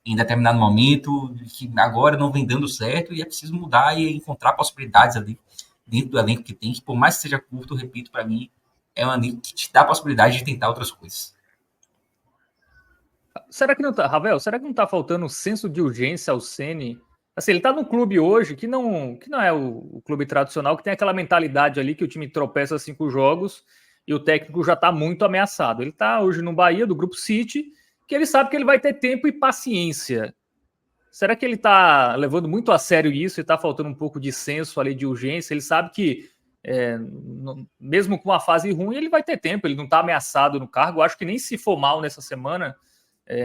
Speaker 3: em determinado momento, que agora não vem dando certo, e é preciso mudar e encontrar possibilidades ali dentro do elenco que tem, que por mais que seja curto, repito, para mim, é um elenco que te dá a possibilidade de tentar outras coisas.
Speaker 1: será que não tá, Ravel, será que não tá faltando um senso de urgência ao Ceni? Assim, ele tá num clube hoje que não é o clube tradicional, que tem aquela mentalidade ali que o time tropeça 5 jogos e o técnico já tá muito ameaçado. Ele tá hoje no Bahia, do Grupo City, que ele sabe que ele vai ter tempo e paciência. Será que ele tá levando muito a sério isso e tá faltando um pouco de senso ali de urgência? Ele sabe que mesmo com uma fase ruim, ele vai ter tempo, ele não tá ameaçado no cargo. Eu acho que nem se for mal nessa semana,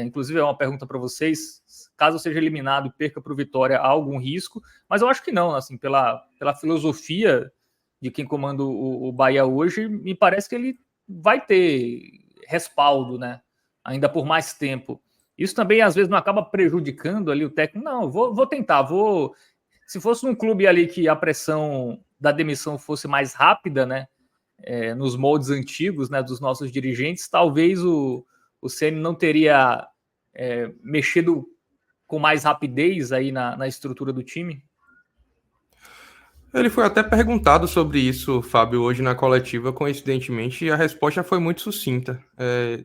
Speaker 1: inclusive é uma pergunta para vocês, caso seja eliminado e perca para o Vitória, há algum risco? Mas eu acho que não, assim, pela filosofia de quem comanda o Bahia hoje, me parece que ele vai ter respaldo, né? Ainda por mais tempo. Isso também, às vezes, não acaba prejudicando ali o técnico. Não, vou tentar, vou... Se fosse um clube ali que a pressão da demissão fosse mais rápida, né? Nos moldes antigos, né, dos nossos dirigentes, talvez o Ceni não teria mexido com mais rapidez aí na estrutura do time?
Speaker 2: Ele foi até perguntado sobre isso, Fábio, hoje na coletiva, coincidentemente, e a resposta foi muito sucinta.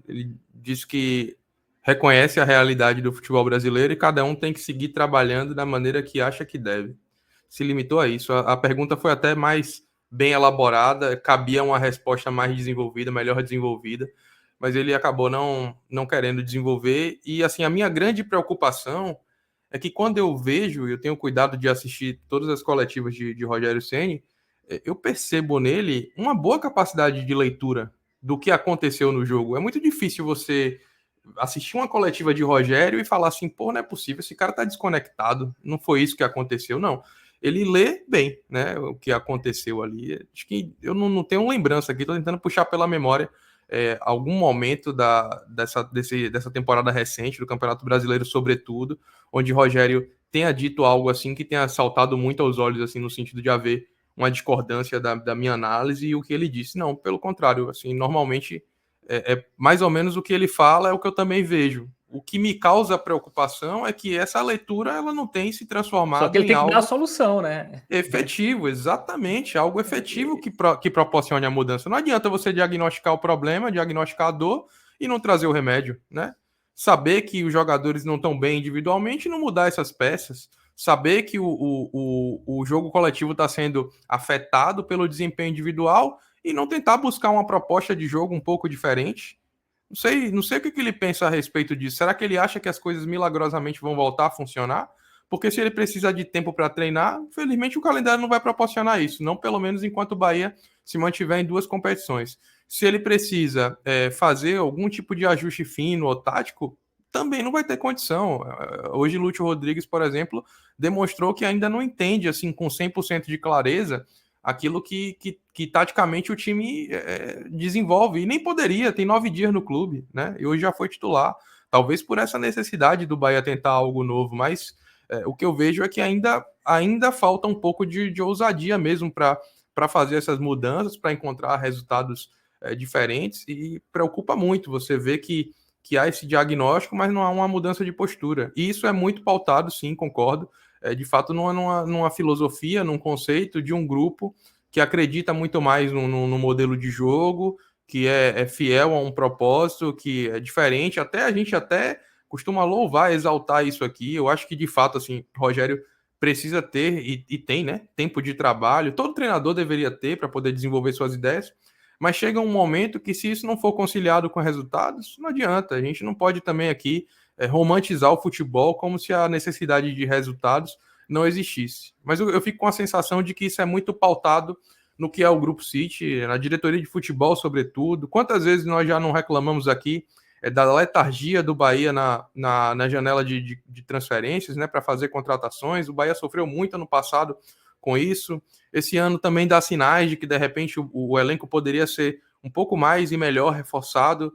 Speaker 2: Ele disse que reconhece a realidade do futebol brasileiro e cada um tem que seguir trabalhando da maneira que acha que deve. Se limitou a isso. A pergunta foi até mais bem elaborada, cabia uma resposta mais desenvolvida, melhor desenvolvida, mas ele acabou não querendo desenvolver. E assim, a minha grande preocupação é que quando eu vejo, eu tenho cuidado de assistir todas as coletivas de Rogério Ceni, eu percebo nele uma boa capacidade de leitura do que aconteceu no jogo. É muito difícil você assistir uma coletiva de Rogério e falar assim, pô, não é possível, esse cara tá desconectado, não foi isso que aconteceu, não. Ele lê bem, né, o que aconteceu ali. Acho que eu não tenho lembrança aqui, tô tentando puxar pela memória algum momento dessa temporada recente do Campeonato Brasileiro, sobretudo, onde Rogério tenha dito algo assim que tenha saltado muito aos olhos, assim, no sentido de haver uma discordância da minha análise e o que ele disse. Não, pelo contrário, assim, normalmente é mais ou menos o que ele fala, é o que eu também vejo. O que me causa preocupação é que essa leitura ela não tem se
Speaker 1: Só que
Speaker 2: transformado
Speaker 1: ele
Speaker 2: em
Speaker 1: tem que dar a
Speaker 2: algo
Speaker 1: solução, né?
Speaker 2: efetivo, exatamente, algo efetivo que proporcione a mudança. Não adianta você diagnosticar o problema, diagnosticar a dor e não trazer o remédio, né? Saber que os jogadores não estão bem individualmente e não mudar essas peças. Saber que o jogo coletivo está sendo afetado pelo desempenho individual e não tentar buscar uma proposta de jogo um pouco diferente. Não sei o que ele pensa a respeito disso. Será que ele acha que as coisas milagrosamente vão voltar a funcionar? Porque se ele precisa de tempo para treinar, infelizmente o calendário não vai proporcionar isso, não pelo menos enquanto o Bahia se mantiver em 2 competições. Se ele precisa fazer algum tipo de ajuste fino ou tático, também não vai ter condição. Hoje, Lúcio Rodrigues, por exemplo, demonstrou que ainda não entende, assim, com 100% de clareza, aquilo que taticamente o time desenvolve. E nem poderia, tem 9 dias no clube, né? E hoje já foi titular. Talvez por essa necessidade do Bahia tentar algo novo, mas o que eu vejo é que ainda falta um pouco de ousadia mesmo para fazer essas mudanças, para encontrar resultados diferentes, e preocupa muito você ver que há esse diagnóstico, mas não há uma mudança de postura. E isso é muito pautado, sim, concordo, de fato, numa filosofia, num conceito de um grupo que acredita muito mais no modelo de jogo, que é fiel a um propósito, que é diferente. Até a gente até costuma louvar, exaltar isso aqui. Eu acho que, de fato, assim, Rogério precisa ter, e tem, né, tempo de trabalho. Todo treinador deveria ter para poder desenvolver suas ideias, mas chega um momento que, se isso não for conciliado com resultados, não adianta. A gente não pode também aqui romantizar o futebol como se a necessidade de resultados não existisse. Mas eu fico com a sensação de que isso é muito pautado no que é o Grupo City, na diretoria de futebol, sobretudo. Quantas vezes nós já não reclamamos aqui da letargia do Bahia na janela de transferências, né, para fazer contratações? O Bahia sofreu muito ano passado com isso. Esse ano também dá sinais de que, de repente, o elenco poderia ser um pouco mais e melhor reforçado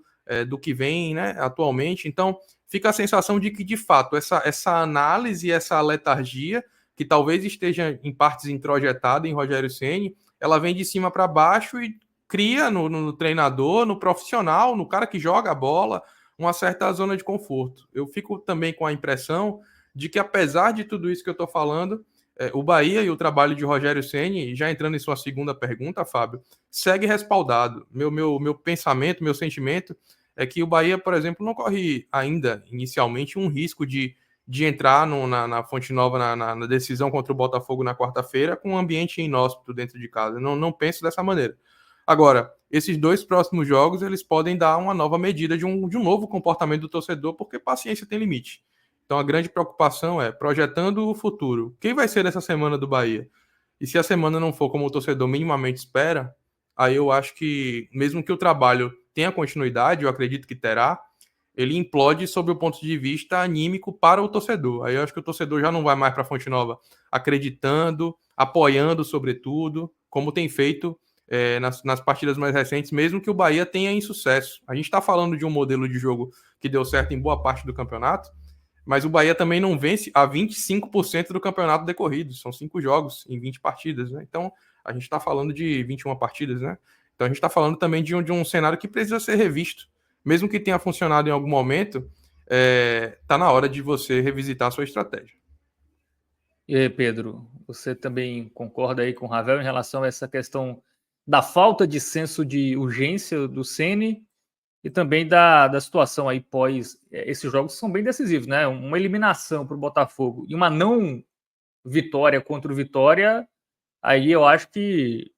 Speaker 2: do que vem, né, atualmente. Então, fica a sensação de que, de fato, essa análise, essa letargia, que talvez esteja em partes introjetada em Rogério Ceni, ela vem de cima para baixo e cria no treinador, no profissional, no cara que joga a bola, uma certa zona de conforto. Eu fico também com a impressão de que, apesar de tudo isso que eu estou falando, o Bahia e o trabalho de Rogério Ceni, já entrando em sua segunda pergunta, Fábio, segue respaldado. Meu pensamento, meu sentimento é que o Bahia, por exemplo, não corre ainda, inicialmente, um risco de entrar na Fonte Nova na decisão contra o Botafogo na quarta-feira com um ambiente inóspito dentro de casa. Não penso dessa maneira. Agora, esses 2 próximos jogos, eles podem dar uma nova medida de um novo comportamento do torcedor, porque paciência tem limite. Então, a grande preocupação é projetando o futuro. Quem vai ser essa semana do Bahia? E se a semana não for como o torcedor minimamente espera, aí eu acho que, mesmo que o trabalho tenha continuidade, eu acredito que terá, ele implode sob o ponto de vista anímico para o torcedor. Aí eu acho que o torcedor já não vai mais para a Fonte Nova acreditando, apoiando, sobretudo, como tem feito nas partidas mais recentes, mesmo que o Bahia tenha insucesso. A gente está falando de um modelo de jogo que deu certo em boa parte do campeonato, mas o Bahia também não vence a 25% do campeonato decorrido. São 5 jogos em 20 partidas, né? Então, a gente está falando de 21 partidas, né? Então, a gente está falando também de um cenário que precisa ser revisto. Mesmo que tenha funcionado em algum momento, tá na hora de você revisitar a sua estratégia.
Speaker 1: E aí, Pedro, você também concorda aí com o Ravel em relação a essa questão da falta de senso de urgência do Ceni e também da situação aí pós esses jogos são bem decisivos, né? Uma eliminação para o Botafogo e uma não vitória contra o Vitória, aí eu acho que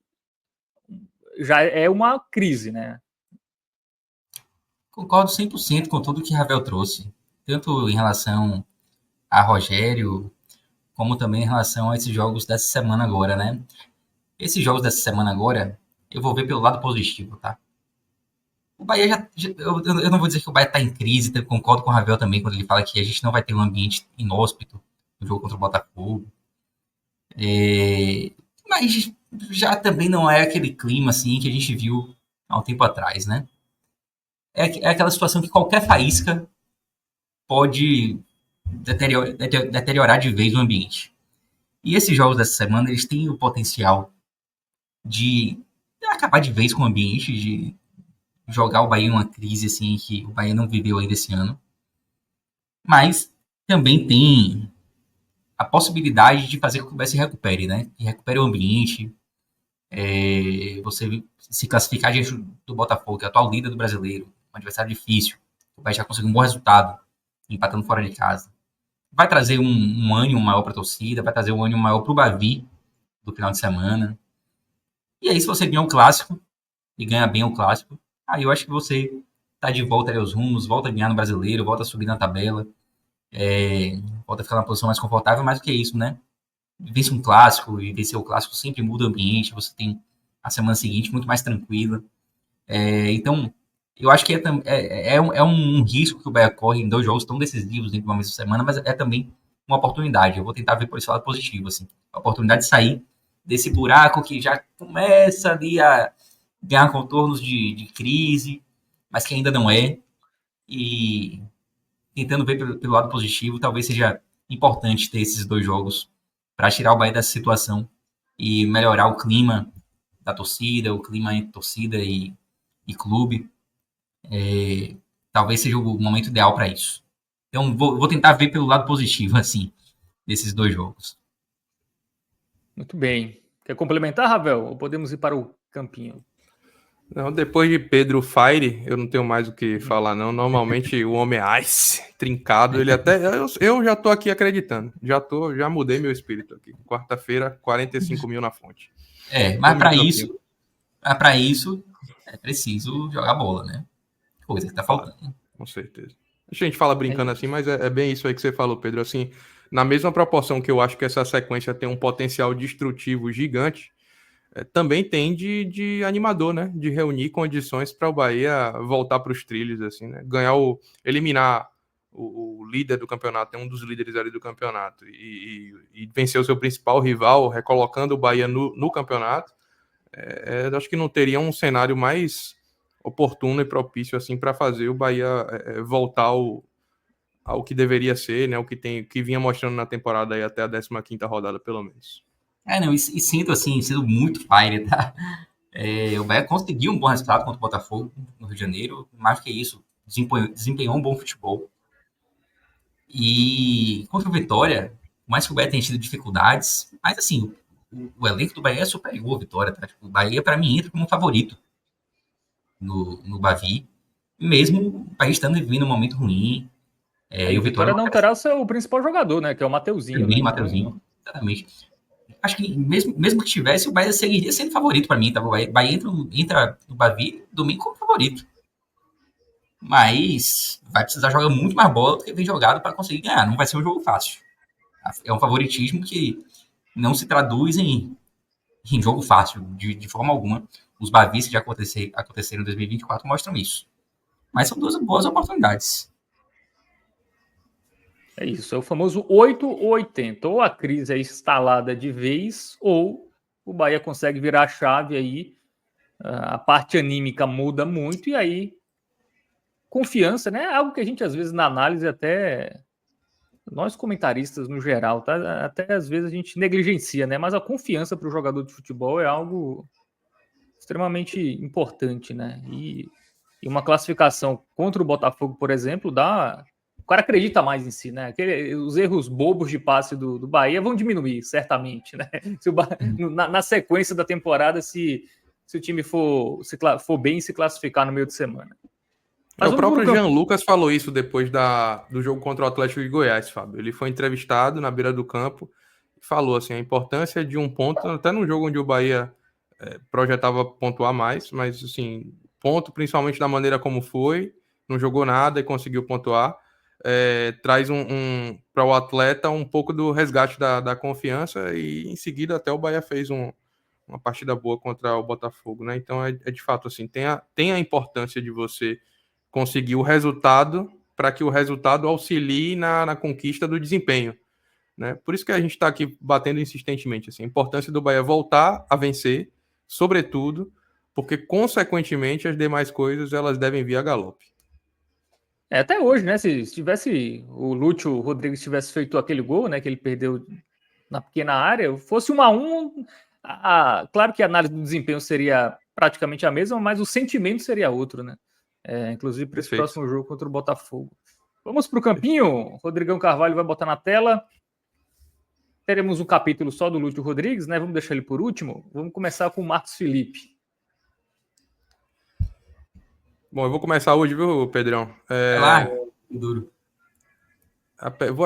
Speaker 1: já é uma crise, né?
Speaker 3: Concordo 100% com tudo que Ravel trouxe, tanto em relação a Rogério, como também em relação a esses jogos dessa semana agora, né? Esses jogos dessa semana agora, eu vou ver pelo lado positivo, tá? O Bahia eu não vou dizer que o Bahia tá em crise, concordo com o Ravel também quando ele fala que a gente não vai ter um ambiente inóspito no jogo contra o Botafogo. Mas já também não é aquele clima assim que a gente viu há um tempo atrás, né? É aquela situação que qualquer faísca pode deteriorar de vez o ambiente. E esses jogos dessa semana, eles têm o potencial de acabar de vez com o ambiente, de jogar o Bahia em uma crise assim que o Bahia não viveu ainda esse ano. Mas também tem a possibilidade de fazer com que o Bahia se recupere, né? Que recupere o ambiente, você se classificar diante do Botafogo, que é o atual líder do brasileiro, um adversário difícil, o Bahia já conseguiu um bom resultado, empatando fora de casa. Vai trazer um ânimo maior para a torcida, vai trazer um ânimo maior para o Bavi do final de semana. E aí, se você ganhar um clássico, e ganha bem o clássico, aí eu acho que você tá de volta aos rumos, volta a ganhar no brasileiro, volta a subir na tabela, volta a ficar numa posição mais confortável, mais do que isso, né? Vence um clássico, e vencer o clássico sempre muda o ambiente, você tem a semana seguinte muito mais tranquila. Então, Eu acho que é um risco que o Bahia corre em 2 jogos tão decisivos dentro de uma mesma semana, mas é também uma oportunidade. Eu vou tentar ver por esse lado positivo, assim. A oportunidade de sair desse buraco que já começa ali a ganhar contornos de crise, mas que ainda não é. E tentando ver pelo lado positivo, talvez seja importante ter esses 2 jogos para tirar o Bahia dessa situação e melhorar o clima da torcida, o clima entre torcida e clube. Talvez seja o momento ideal para isso. Então, vou tentar ver pelo lado positivo, assim, desses 2 jogos.
Speaker 1: Muito bem. Quer complementar, Ravel? Ou podemos ir para o campinho?
Speaker 2: Não, depois de Pedro Fire, eu não tenho mais o que falar, não. Normalmente o homem é Ice, trincado, ele até. Eu já tô aqui acreditando. Já mudei meu espírito aqui. Quarta-feira, 45 mil na fonte.
Speaker 3: Mas
Speaker 2: Tome um
Speaker 3: para
Speaker 2: campinho.
Speaker 3: isso é preciso jogar bola, né? Coisa que tá
Speaker 2: Claro,
Speaker 3: faltando.
Speaker 2: com certeza. A gente fala brincando assim, mas é bem isso aí que você falou, Pedro. Assim, na mesma proporção que eu acho que essa sequência tem um potencial destrutivo gigante, também tem de animador, né? De reunir condições para o Bahia voltar para os trilhos, assim, né? Eliminar o líder do campeonato, um dos líderes ali do campeonato, e vencer o seu principal rival, recolocando o Bahia no campeonato. Acho que não teria um cenário mais oportuno e propício assim para fazer o Bahia voltar ao que deveria ser, né? Que vinha mostrando na temporada aí até a 15ª rodada, pelo menos.
Speaker 3: Não, e sinto, assim, sendo muito fire, tá? O Bahia conseguiu um bom resultado contra o Botafogo no Rio de Janeiro, mais que isso, desempenhou um bom futebol. E contra o Vitória, por mais que o Bahia tenha tido dificuldades, mas assim, o elenco do Bahia é superior ao Vitória, tá? Tipo, o Bahia, para mim, entra como favorito no Bavi, mesmo o Bahia estando vivendo um momento ruim,
Speaker 1: Aí
Speaker 3: e
Speaker 1: o
Speaker 3: o Vitória
Speaker 1: Vitória
Speaker 3: não
Speaker 1: não terá o seu principal jogador, né? Que é o Mateuzinho, né?
Speaker 3: também,
Speaker 1: Então,
Speaker 3: Mateuzinho, exatamente. Acho que mesmo que tivesse, o Bahia seguiria sendo favorito para mim, tá? O Bahia entra no Bavi domingo como favorito. Mas vai precisar jogar muito mais bola do que vem jogado para conseguir ganhar. Não vai ser um jogo fácil. É um favoritismo que não se traduz em jogo fácil, de forma alguma. Os Bavis que já aconteceram em 2024 mostram isso. Mas são 2 boas oportunidades.
Speaker 1: é isso. É o famoso 8 ou 80. Ou a crise é instalada de vez, ou o Bahia consegue virar a chave aí. A parte anímica muda muito e aí confiança, né? Algo que a gente às vezes na análise até nós comentaristas no geral, tá? Até às vezes a gente negligencia, né? Mas a confiança para o jogador de futebol é algo extremamente importante, né? E uma classificação contra o Botafogo, por exemplo, dá. O cara acredita mais em si, né? Os erros bobos de passe do Bahia vão diminuir, certamente, né? Se na sequência da temporada, se o time for bem e se classificar no meio de semana. Mas
Speaker 2: O
Speaker 1: vamos para o
Speaker 2: próprio Jean
Speaker 1: campo.
Speaker 2: Lucas falou isso depois do jogo contra o Atlético de Goiás, Fábio. Ele foi entrevistado na beira do campo e falou assim, a importância de um ponto, até num jogo onde o Bahia projetava pontuar mais, mas assim, ponto principalmente da maneira como foi, não jogou nada e conseguiu pontuar, traz para o atleta um pouco do resgate da confiança e em seguida até o Bahia fez uma partida boa contra o Botafogo, né? Então é de fato assim, tem a importância de você conseguir o resultado para que o resultado auxilie na conquista do desempenho. Né? Por isso que a gente está aqui batendo insistentemente. Assim, a importância do Bahia voltar a vencer, sobretudo, porque, consequentemente, as demais coisas elas devem vir a galope.
Speaker 1: Até hoje, né? Se tivesse o Lúcio Rodrigues tivesse feito aquele gol, né? Que ele perdeu na pequena área, fosse 1-1, claro que a análise do desempenho seria praticamente a mesma, mas o sentimento seria outro, né? Inclusive para esse
Speaker 2: Perfeito.
Speaker 1: próximo jogo contra o Botafogo. Vamos para o campinho. Rodrigão Carvalho vai botar na tela. Teremos um capítulo só do Lúcio Rodrigues, né? Vamos deixar ele por último. Vamos começar com o Marcos Felipe.
Speaker 2: Bom, eu vou começar hoje, viu, Pedrão?
Speaker 3: Vai lá, duro.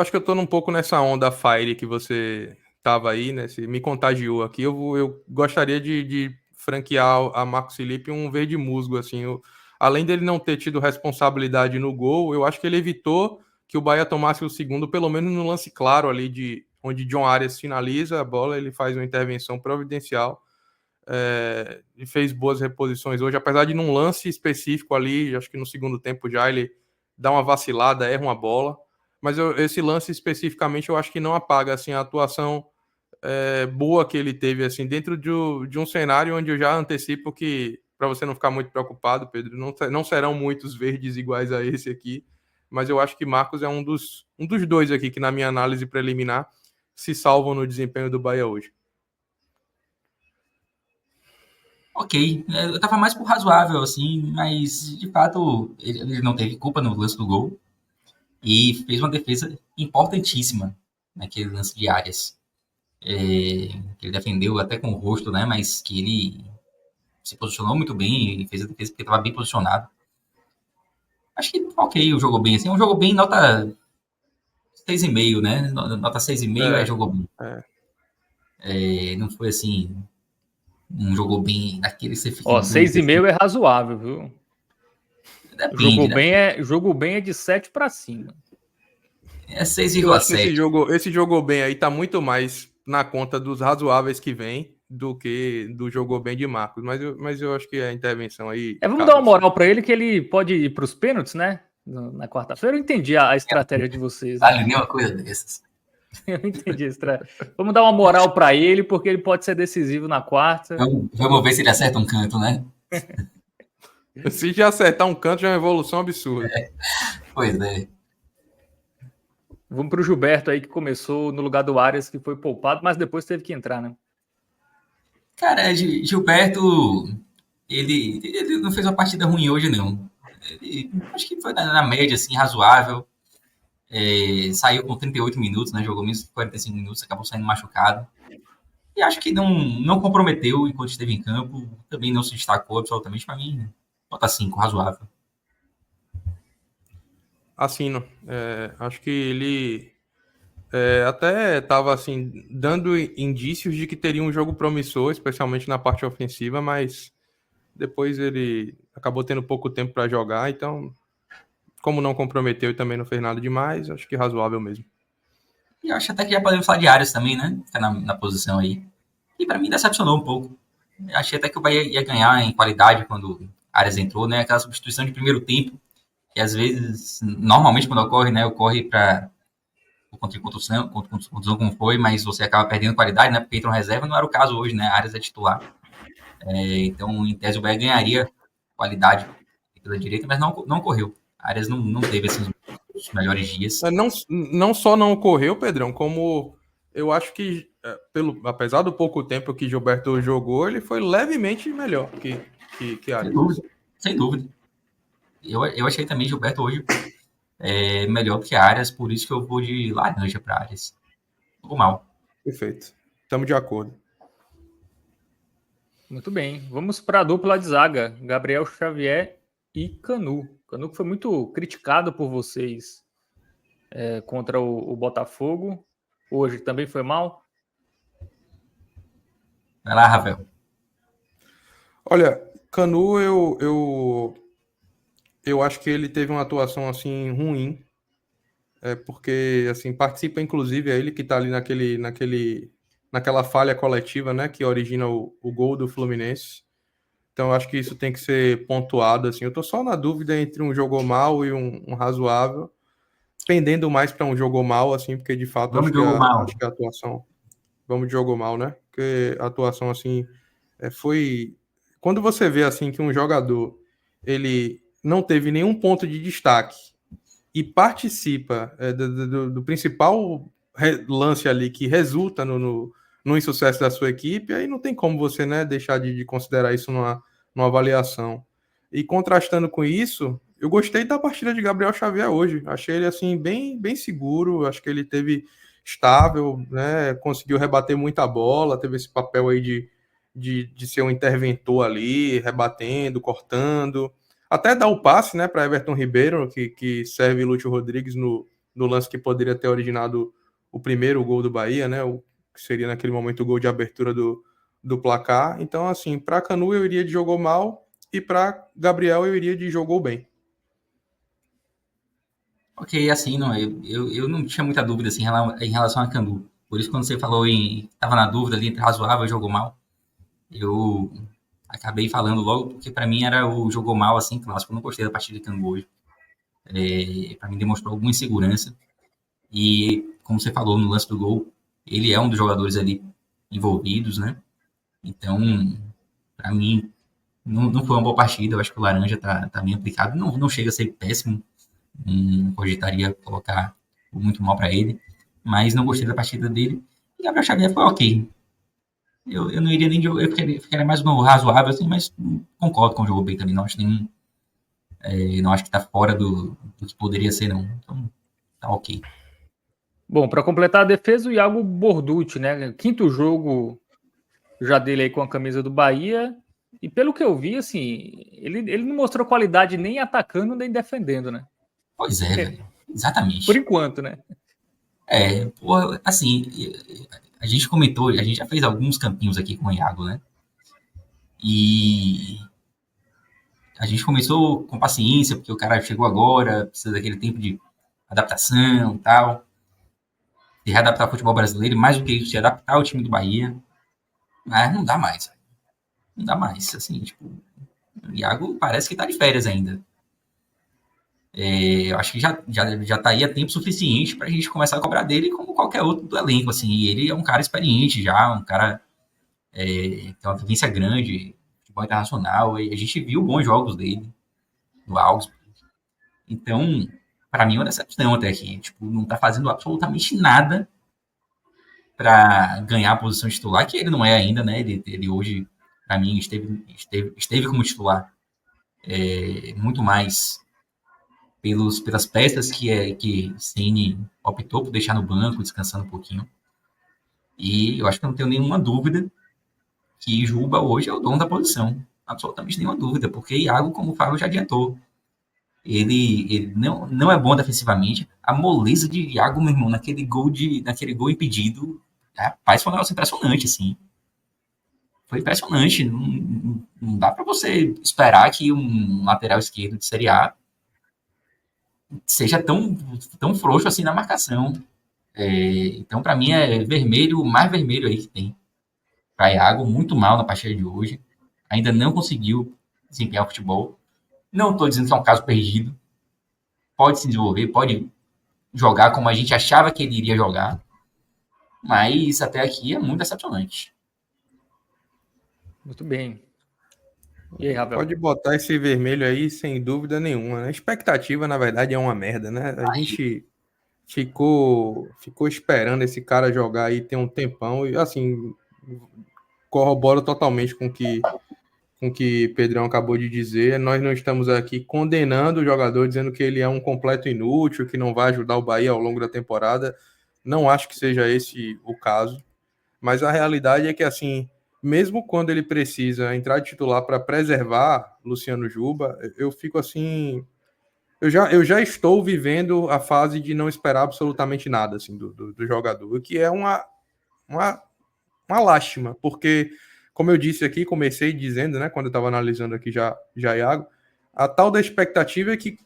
Speaker 2: Acho que eu tô um pouco nessa onda Fire que você tava aí, né? Me contagiou aqui. Eu gostaria de franquear a Marcos Felipe um verde musgo, assim. Além dele não ter tido responsabilidade no gol, eu acho que ele evitou que o Bahia tomasse o segundo, pelo menos no lance claro ali, onde John Arias finaliza a bola, ele faz uma intervenção providencial. e fez boas reposições hoje, apesar de num lance específico ali, acho que no segundo tempo já ele dá uma vacilada, erra uma bola, mas esse lance especificamente eu acho que não apaga assim, a atuação boa que ele teve assim, dentro de um cenário onde eu já antecipo que, para você não ficar muito preocupado, Pedro, não serão muitos verdes iguais a esse aqui, mas eu acho que Marcos é um dos dois aqui que, na minha análise preliminar, se salvam no desempenho do Bahia hoje.
Speaker 4: Ok, eu tava mais por razoável, assim, mas de fato ele não teve culpa no lance do gol e fez uma defesa importantíssima naquele lance de Arias. Que ele defendeu até com o rosto, né? Mas que ele se posicionou muito bem e fez a defesa porque estava bem posicionado. Acho que ok, jogou bem, assim, um jogo bem nota 6,5, né? Nota 6,5 jogou bem. Não foi assim um jogo bem daquele que você fica.
Speaker 1: 6,5 é razoável, viu?
Speaker 4: Depende,
Speaker 1: jogo bem é de 7 para cima.
Speaker 4: É 6,7.
Speaker 2: Eu acho que esse jogou bem aí tá muito mais na conta dos razoáveis que vem do que do jogou bem de Marcos. Mas eu acho que a intervenção aí.
Speaker 1: Vamos dar uma moral para ele que ele pode ir para os pênaltis, né? Na quarta-feira. Eu entendi a estratégia de vocês.
Speaker 4: Né? Vale nenhuma coisa dessas.
Speaker 1: Eu entendi a estratégia. Vamos dar uma moral para ele, porque ele pode ser decisivo na quarta.
Speaker 4: Vamos ver se ele acerta um canto, né?
Speaker 2: Se já acertar um canto, já é uma evolução absurda.
Speaker 4: Pois é.
Speaker 1: Vamos para o Gilberto aí, que começou no lugar do Arias, que foi poupado, mas depois teve que entrar, né?
Speaker 4: Cara, Gilberto, ele não fez uma partida ruim hoje, não. Acho que foi na média, assim, razoável. Saiu com 38 minutos, né? Jogou menos de 45 minutos, acabou saindo machucado. E acho que não comprometeu enquanto esteve em campo. Também não se destacou absolutamente. Para mim, nota 5, razoável.
Speaker 2: Assino. Acho que ele até estava assim, dando indícios de que teria um jogo promissor, especialmente na parte ofensiva, mas depois ele acabou tendo pouco tempo para jogar, então, como não comprometeu e também não fez nada demais, acho que razoável mesmo.
Speaker 4: E acho até que já podemos falar de Arias também, né? Fica na posição aí. E para mim decepcionou um pouco. Eu achei até que o Bahia ia ganhar em qualidade quando Arias entrou, né? Aquela substituição de primeiro tempo, que às vezes, normalmente quando ocorre, né? Ocorre para contra contusão como foi, mas você acaba perdendo qualidade, né? Porque entra uma reserva, não era o caso hoje, né? Arias é titular. Então, em tese, o Bahia ganharia qualidade pela direita, mas não ocorreu. Arias não teve esses os melhores dias.
Speaker 2: Não só não ocorreu, Pedrão, como eu acho que, apesar do pouco tempo que Gilberto jogou, ele foi levemente melhor que Arias.
Speaker 4: Sem dúvida. Eu achei também Gilberto hoje melhor que Arias, por isso que eu vou de laranja para Arias. Jogou mal.
Speaker 2: Perfeito. Estamos de acordo.
Speaker 1: Muito bem. Vamos para a dupla de zaga, Gabriel Xavier e Canu. Canu que foi muito criticado por vocês contra o Botafogo. Hoje também foi mal?
Speaker 4: Vai lá, Rafael.
Speaker 2: Olha, Canu, eu acho que ele teve uma atuação assim ruim, porque assim participa, inclusive, é ele que está ali naquela falha coletiva, né, que origina o gol do Fluminense. Então, eu acho que isso tem que ser pontuado. Assim, eu estou só na dúvida entre um jogou mal e um razoável, pendendo mais para um jogou mal, assim, porque de fato acho que a atuação. Vamos de jogou mal, né? Porque a atuação assim foi. Quando você vê assim que um jogador ele não teve nenhum ponto de destaque e participa do principal lance ali que resulta no insucesso da sua equipe, aí não tem como você, né, deixar de considerar isso numa avaliação. E contrastando com isso, eu gostei da partida de Gabriel Xavier hoje. Achei ele assim bem seguro, acho que ele teve estável, né, conseguiu rebater muita bola, teve esse papel aí de ser um interventor ali, rebatendo, cortando, até dar o passe, né, para Everton Ribeiro, que serve Lúcio Rodrigues no lance que poderia ter originado o primeiro gol do Bahia, né, que seria naquele momento o gol de abertura do placar. Então, assim, para Canu eu iria de jogou mal e para Gabriel eu iria de jogou bem.
Speaker 4: Ok, assim, eu não tinha muita dúvida assim, em relação a Canu. Por isso, quando você falou estava na dúvida ali entre razoável e jogou mal, Eu acabei falando logo porque para mim era o jogou mal assim, clássico. Eu não gostei da partida de Canguru hoje. Para mim demonstrou alguma insegurança e, como você falou no lance do gol, ele é um dos jogadores ali envolvidos, né? Então, para mim, não foi uma boa partida. Eu acho que o Laranja tá bem aplicado. Não chega a ser péssimo. Não cogitaria colocar muito mal para ele. Mas não gostei da partida dele. E Gabriel Xavier foi ok. Eu não iria nem jogar. Eu ficaria mais no razoável, assim, mas concordo com o jogo bem também. Não acho, não acho que tá fora do que poderia ser, não. Então, tá ok.
Speaker 1: Bom, para completar a defesa, o Iago Borducci, né? Quinto jogo já dele aí com a camisa do Bahia. E pelo que eu vi, assim, ele não mostrou qualidade nem atacando nem defendendo, né?
Speaker 4: Pois é, velho. Exatamente.
Speaker 1: Por enquanto, né?
Speaker 4: Pô, assim, a gente comentou, a gente já fez alguns campinhos aqui com o Iago, né? E a gente começou com paciência, porque o cara chegou agora, precisa daquele tempo de adaptação e tal, de readaptar o futebol brasileiro, mais do que isso, de adaptar o time do Bahia. Mas não dá mais. Não dá mais. Assim, tipo, o Iago parece que tá de férias ainda. Eu acho que já tá aí a tempo suficiente pra gente começar a cobrar dele como qualquer outro do elenco, assim. E ele é um cara experiente já, um cara tem uma vivência grande, futebol internacional, e a gente viu bons jogos dele no Augsburg. Então, para mim é uma decepção até aqui. Tipo, não tá fazendo absolutamente nada para ganhar a posição de titular, que ele não é ainda, né? Ele hoje, para mim, esteve como titular muito mais pelas peças que Ceni optou por deixar no banco, descansando um pouquinho. E eu acho que eu não tenho nenhuma dúvida que Juba hoje é o dono da posição. Absolutamente nenhuma dúvida, porque Iago, como o Fábio já adiantou, ele não é bom defensivamente. A moleza de Iago, meu irmão, naquele gol impedido, rapaz, foi um negócio impressionante, assim. Foi impressionante. Não dá para você esperar que um lateral esquerdo de Série A seja tão frouxo assim na marcação. Então, para mim, é vermelho, o mais vermelho aí que tem. Para Iago, muito mal na partida de hoje. Ainda não conseguiu desempenhar o futebol. Não estou dizendo que é um caso perdido. Pode se desenvolver, pode jogar como a gente achava que ele iria jogar. Mas até aqui é muito decepcionante.
Speaker 1: Muito bem. E aí, Ravel?
Speaker 2: Pode botar esse vermelho aí sem dúvida nenhuma, né? A expectativa, na verdade, é uma merda, né? A gente ficou esperando esse cara jogar aí tem um tempão e, assim, corroboro totalmente com o que Pedrão acabou de dizer. Nós não estamos aqui condenando o jogador, dizendo que ele é um completo inútil, que não vai ajudar o Bahia ao longo da temporada. Não acho que seja esse o caso. Mas a realidade é que, assim, mesmo quando ele precisa entrar de titular para preservar Luciano Juba, eu fico assim. Eu já estou vivendo a fase de não esperar absolutamente nada assim, do jogador, o que é uma, uma lástima, porque, como eu disse aqui, comecei dizendo, né, quando eu estava analisando aqui já Iago, a tal da expectativa é que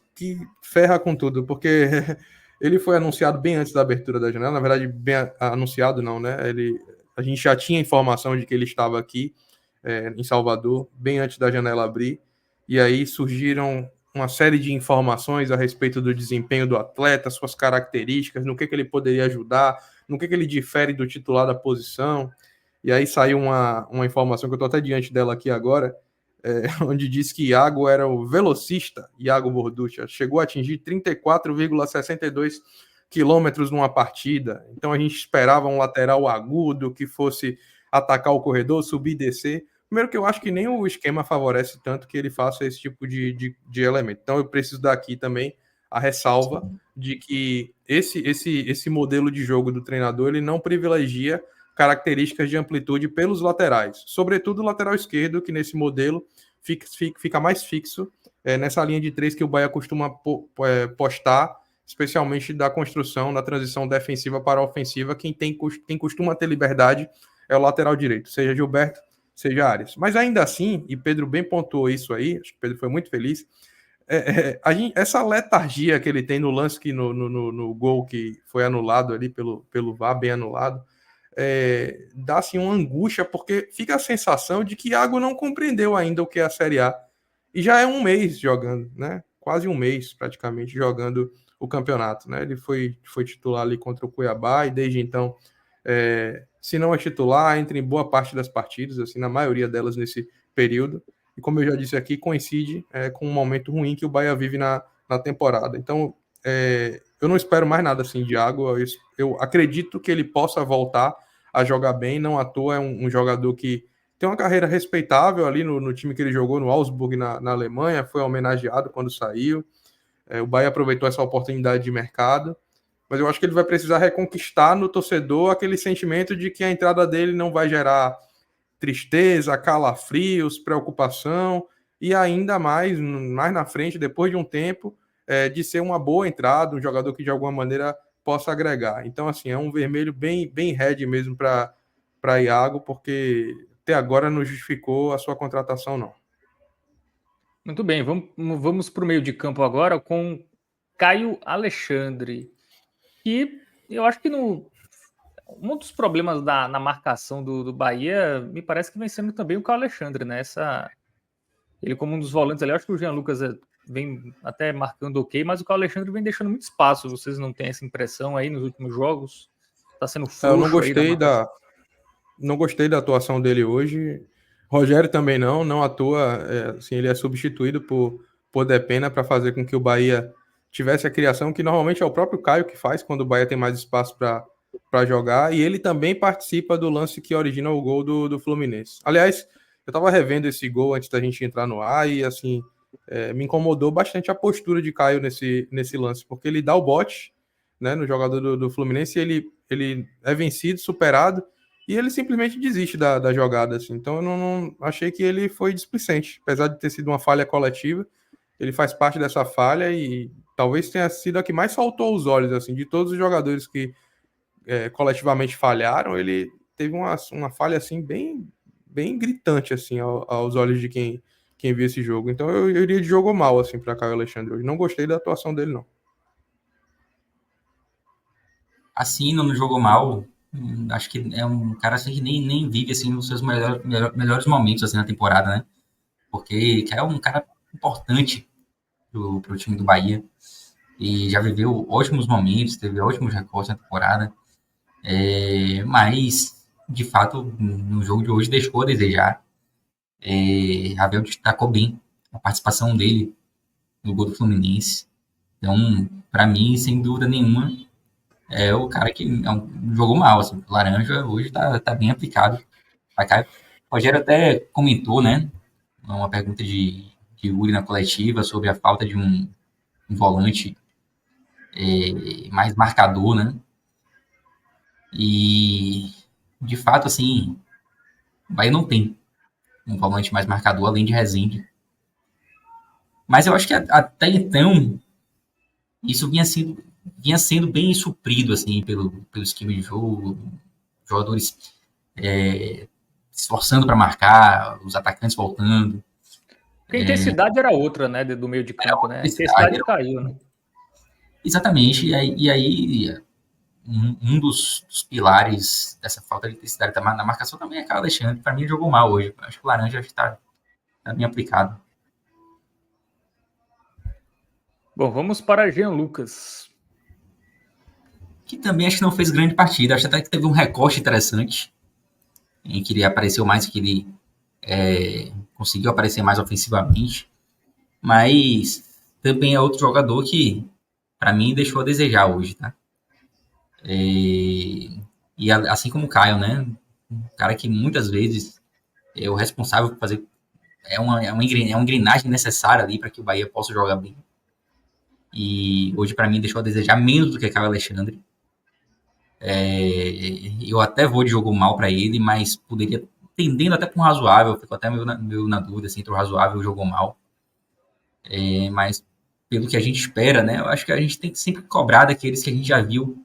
Speaker 2: ferra com tudo, porque ele foi anunciado bem antes da abertura da janela, na verdade, bem anunciado não, né? A gente já tinha informação de que ele estava aqui em Salvador, bem antes da janela abrir, e aí surgiram uma série de informações a respeito do desempenho do atleta, suas características, no que ele poderia ajudar, no que ele difere do titular da posição. E aí saiu uma informação que eu estou até diante dela aqui agora, onde diz que Iago era o velocista Iago Borducci, chegou a atingir 34,62 quilômetros numa partida. Então a gente esperava um lateral agudo que fosse atacar o corredor, subir e descer. Primeiro que eu acho que nem o esquema favorece tanto que ele faça esse tipo de elemento. Então eu preciso dar aqui também a ressalva de que esse modelo de jogo do treinador ele não privilegia características de amplitude pelos laterais, sobretudo o lateral esquerdo, que nesse modelo fica mais fixo nessa linha de três que o Bahia costuma postar, especialmente da construção, da transição defensiva para a ofensiva. Quem costuma ter liberdade é o lateral direito, seja Gilberto, seja Arias. Mas ainda assim, e Pedro bem pontuou isso aí, acho que Pedro foi muito feliz, essa letargia que ele tem no lance no gol que foi anulado ali pelo VAR, bem anulado, dá assim, uma angústia, porque fica a sensação de que Iago não compreendeu ainda o que é a Série A. E já é um mês jogando, né? Quase um mês, praticamente, jogando o campeonato, né? Ele foi titular ali contra o Cuiabá e desde então, se não é titular, entra em boa parte das partidas, assim, na maioria delas nesse período. E como eu já disse aqui, coincide com um momento ruim que o Bahia vive na temporada. Então, eu não espero mais nada assim de Iago. Eu acredito que ele possa voltar a jogar bem. Não à toa é um jogador que tem uma carreira respeitável ali no time que ele jogou, no Augsburg, na Alemanha. Foi homenageado quando saiu. O Bahia aproveitou essa oportunidade de mercado. Mas eu acho que ele vai precisar reconquistar no torcedor aquele sentimento de que a entrada dele não vai gerar tristeza, calafrios, preocupação, e ainda mais na frente, depois de um tempo, de ser uma boa entrada, um jogador que de alguma maneira possa agregar. Então, assim, é um vermelho bem red mesmo para Iago, porque até agora não justificou a sua contratação, não.
Speaker 1: Muito bem, vamos para o meio de campo agora com Caio Alexandre, que eu acho que um dos problemas na marcação do Bahia, me parece que vem sendo também o Caio Alexandre, né? Ele como um dos volantes ali, eu acho que o Jean Lucas vem até marcando ok, mas o Caio Alexandre vem deixando muito espaço. Vocês não têm essa impressão aí nos últimos jogos? Tá sendo frouxo.
Speaker 2: Eu não gostei da atuação dele hoje. Rogério também não à toa, assim, ele é substituído por Depena para fazer com que o Bahia tivesse a criação, que normalmente é o próprio Caio que faz quando o Bahia tem mais espaço para jogar, e ele também participa do lance que origina o gol do Fluminense. Aliás, eu estava revendo esse gol antes da gente entrar no ar e, assim, me incomodou bastante a postura de Caio nesse lance, porque ele dá o bote, né, no jogador do Fluminense, e ele é vencido, superado, e ele simplesmente desiste da jogada, assim. Então eu não achei que ele foi displicente, apesar de ter sido uma falha coletiva, ele faz parte dessa falha e talvez tenha sido a que mais saltou aos olhos, assim, de todos os jogadores que coletivamente falharam, ele teve uma falha, assim, bem gritante, assim, aos olhos de quem viu esse jogo. Então eu iria de jogo mal, assim, para Caio Alexandre hoje. Não gostei da atuação dele, não.
Speaker 4: Assim, não jogou mal. Acho que é um cara assim que nem vive assim os seus melhores momentos assim na temporada, né? Porque é um cara importante pro time do Bahia e já viveu ótimos momentos, teve ótimos recortes na temporada, mas de fato no jogo de hoje deixou a desejar. Ravel destacou bem a participação dele no gol do Fluminense. Então, para mim, sem dúvida nenhuma, é o cara que jogou mal. Assim, o Laranja hoje tá bem aplicado. O Rogério até comentou, né? Uma pergunta de Uri na coletiva sobre a falta de um volante mais marcador, né? E, de fato, assim, o Bahia não tem um volante mais marcador, além de Rezende. Mas eu acho que até então, isso vinha sendo bem suprido, assim, pelo esquema de jogo, jogadores se esforçando para marcar, os atacantes voltando.
Speaker 1: Porque a intensidade era outra, né, do meio de campo, né? A intensidade caiu, né?
Speaker 4: Exatamente, e aí um dos pilares dessa falta de intensidade na marcação também é Caio Alexandre. Para mim, ele jogou mal hoje. Acho que o Laranja está bem aplicado.
Speaker 1: Bom, vamos para Jean Lucas.
Speaker 4: Que também acho que não fez grande partida. Acho até que teve um recorte interessante, em que ele apareceu mais, que ele conseguiu aparecer mais ofensivamente. Mas também é outro jogador que, para mim, deixou a desejar hoje, tá? E assim como o Caio, né? Um cara que muitas vezes é o responsável por fazer. É uma engrenagem necessária ali para que o Bahia possa jogar bem. E hoje, para mim, deixou a desejar menos do que Caio Alexandre. Eu até vou de jogo mal para ele, mas poderia, tendendo até para um razoável, ficou até meio na dúvida assim, entre o razoável e o jogo mal. Mas pelo que a gente espera, né? Eu acho que a gente tem que sempre cobrar daqueles que a gente já viu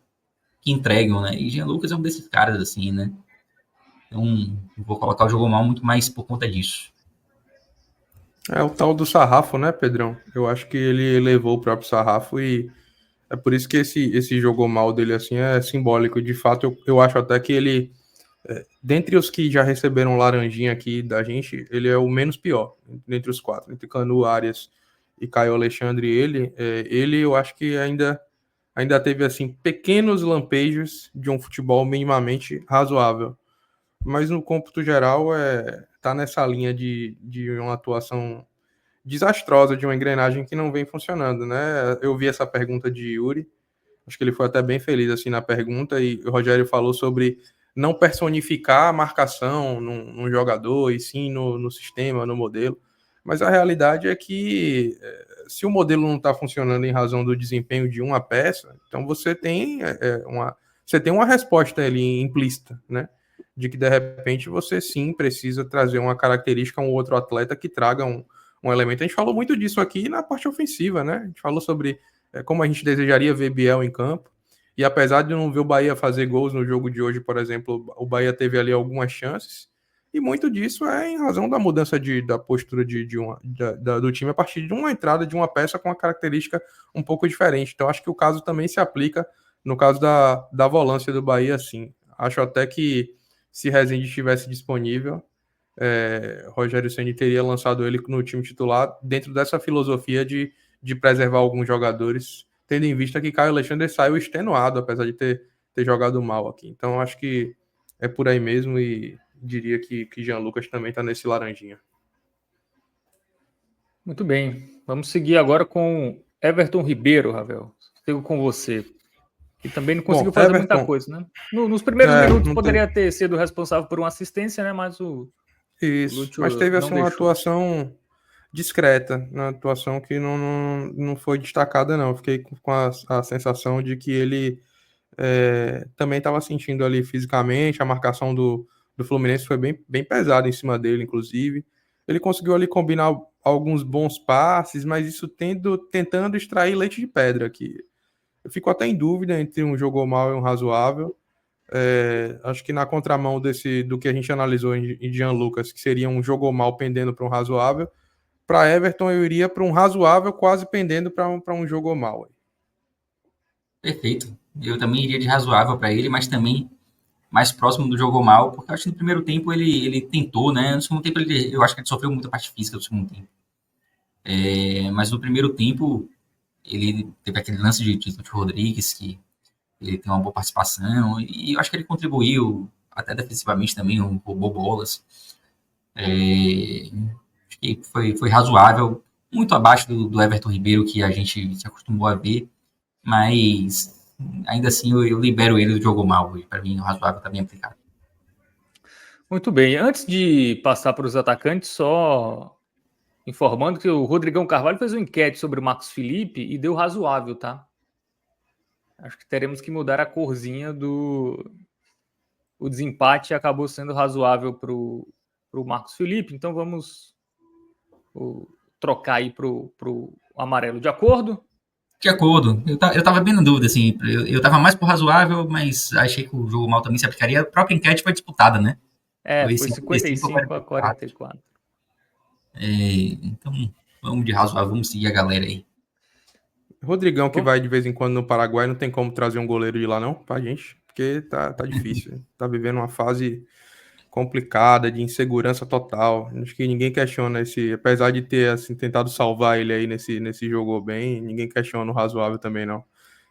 Speaker 4: que entregam, né? E Jean Lucas é um desses caras, assim, né? Então, vou colocar o jogo mal muito mais por conta disso.
Speaker 2: É o tal do sarrafo, né, Pedrão? Eu acho que ele elevou o próprio sarrafo e é por isso que esse jogou mal dele, assim, é simbólico. De fato, eu acho até que ele Dentre os que já receberam laranjinha aqui da gente, ele é o menos pior, dentre os 4. Entre Canu, Arias e Caio Alexandre, ele eu acho que ainda teve assim pequenos lampejos de um futebol minimamente razoável. Mas no cômputo geral, tá nessa linha de uma atuação desastrosa, de uma engrenagem que não vem funcionando, né? Eu vi essa pergunta de Yuri, acho que ele foi até bem feliz assim na pergunta, e o Rogério falou sobre não personificar a marcação num jogador, e sim no sistema, no modelo. Mas a realidade é que se o modelo não está funcionando em razão do desempenho de uma peça, então você tem uma resposta ali implícita, né? De que de repente você sim precisa trazer uma característica, um outro atleta que traga um elemento. A gente falou muito disso aqui na parte ofensiva, né? A gente falou sobre como a gente desejaria ver Biel em campo. E apesar de não ver o Bahia fazer gols no jogo de hoje, por exemplo, o Bahia teve ali algumas chances. E muito disso é em razão da mudança da postura do time a partir de uma entrada de uma peça com uma característica um pouco diferente. Então acho que o caso também se aplica no caso da volância do Bahia, sim. Acho até que se Rezende estivesse disponível, Rogério Ceni teria lançado ele no time titular dentro dessa filosofia de preservar alguns jogadores, tendo em vista que Caio Alexandre saiu extenuado, apesar de ter jogado mal aqui. Então acho que é por aí mesmo, e diria que Jean Lucas também está nesse laranjinha.
Speaker 1: Muito bem. Vamos seguir agora com Everton Ribeiro, Ravel. Sigo com você. Que também não conseguiu fazer
Speaker 2: Everton,
Speaker 1: muita coisa, né? Nos primeiros minutos poderia
Speaker 2: teve.
Speaker 1: ter sido responsável por uma assistência, né? Mas o
Speaker 2: Isso, mas
Speaker 1: Lúcio
Speaker 2: teve
Speaker 1: não
Speaker 2: assim, uma
Speaker 1: deixou.
Speaker 2: atuação discreta, uma atuação que não foi destacada, não. Fiquei com a sensação de que ele também estava sentindo ali fisicamente. A marcação do Fluminense foi bem pesada em cima dele, inclusive. Ele conseguiu ali combinar alguns bons passes, mas isso tentando extrair leite de pedra aqui. Eu fico até em dúvida entre um jogou mal e um razoável. Acho que na contramão do que a gente analisou em Jean Lucas, que seria um jogou mal pendendo para um razoável, para Everton eu iria para um razoável quase pendendo para um jogou mal.
Speaker 4: Perfeito. Eu também iria de razoável para ele, mas também mais próximo do jogou mal, porque eu acho que no primeiro tempo ele tentou, né? No segundo tempo eu acho que ele sofreu muita parte física no segundo tempo. Mas no primeiro tempo ele teve aquele lance de Rodrigues, que ele tem uma boa participação, e eu acho que ele contribuiu até defensivamente também, roubou bolas. Acho que foi razoável, muito abaixo do Everton Ribeiro, que a gente se acostumou a ver, mas ainda assim eu libero ele do jogo mal. Para mim, o razoável está bem aplicado.
Speaker 1: Muito bem. Antes de passar para os atacantes, só informando que o Rodrigão Carvalho fez uma enquete sobre o Marcos Felipe e deu razoável, tá? Acho que teremos que mudar a corzinha o desempate acabou sendo razoável para o Marcos Felipe, então vamos trocar aí para o amarelo. De acordo?
Speaker 4: De acordo. Eu tava bem na dúvida, assim. Eu tava mais por razoável, mas achei que o jogo mal também se aplicaria. A própria enquete foi disputada, né?
Speaker 1: Foi 55 a 44.
Speaker 4: Então, vamos de razoável, vamos seguir a galera aí.
Speaker 2: Rodrigão, que vai de vez em quando no Paraguai, não tem como trazer um goleiro de lá, não, pra gente, porque tá difícil. Tá vivendo uma fase complicada, de insegurança total. Acho que ninguém questiona apesar de ter assim, tentado salvar ele aí nesse jogo bem, ninguém questiona o razoável também, não.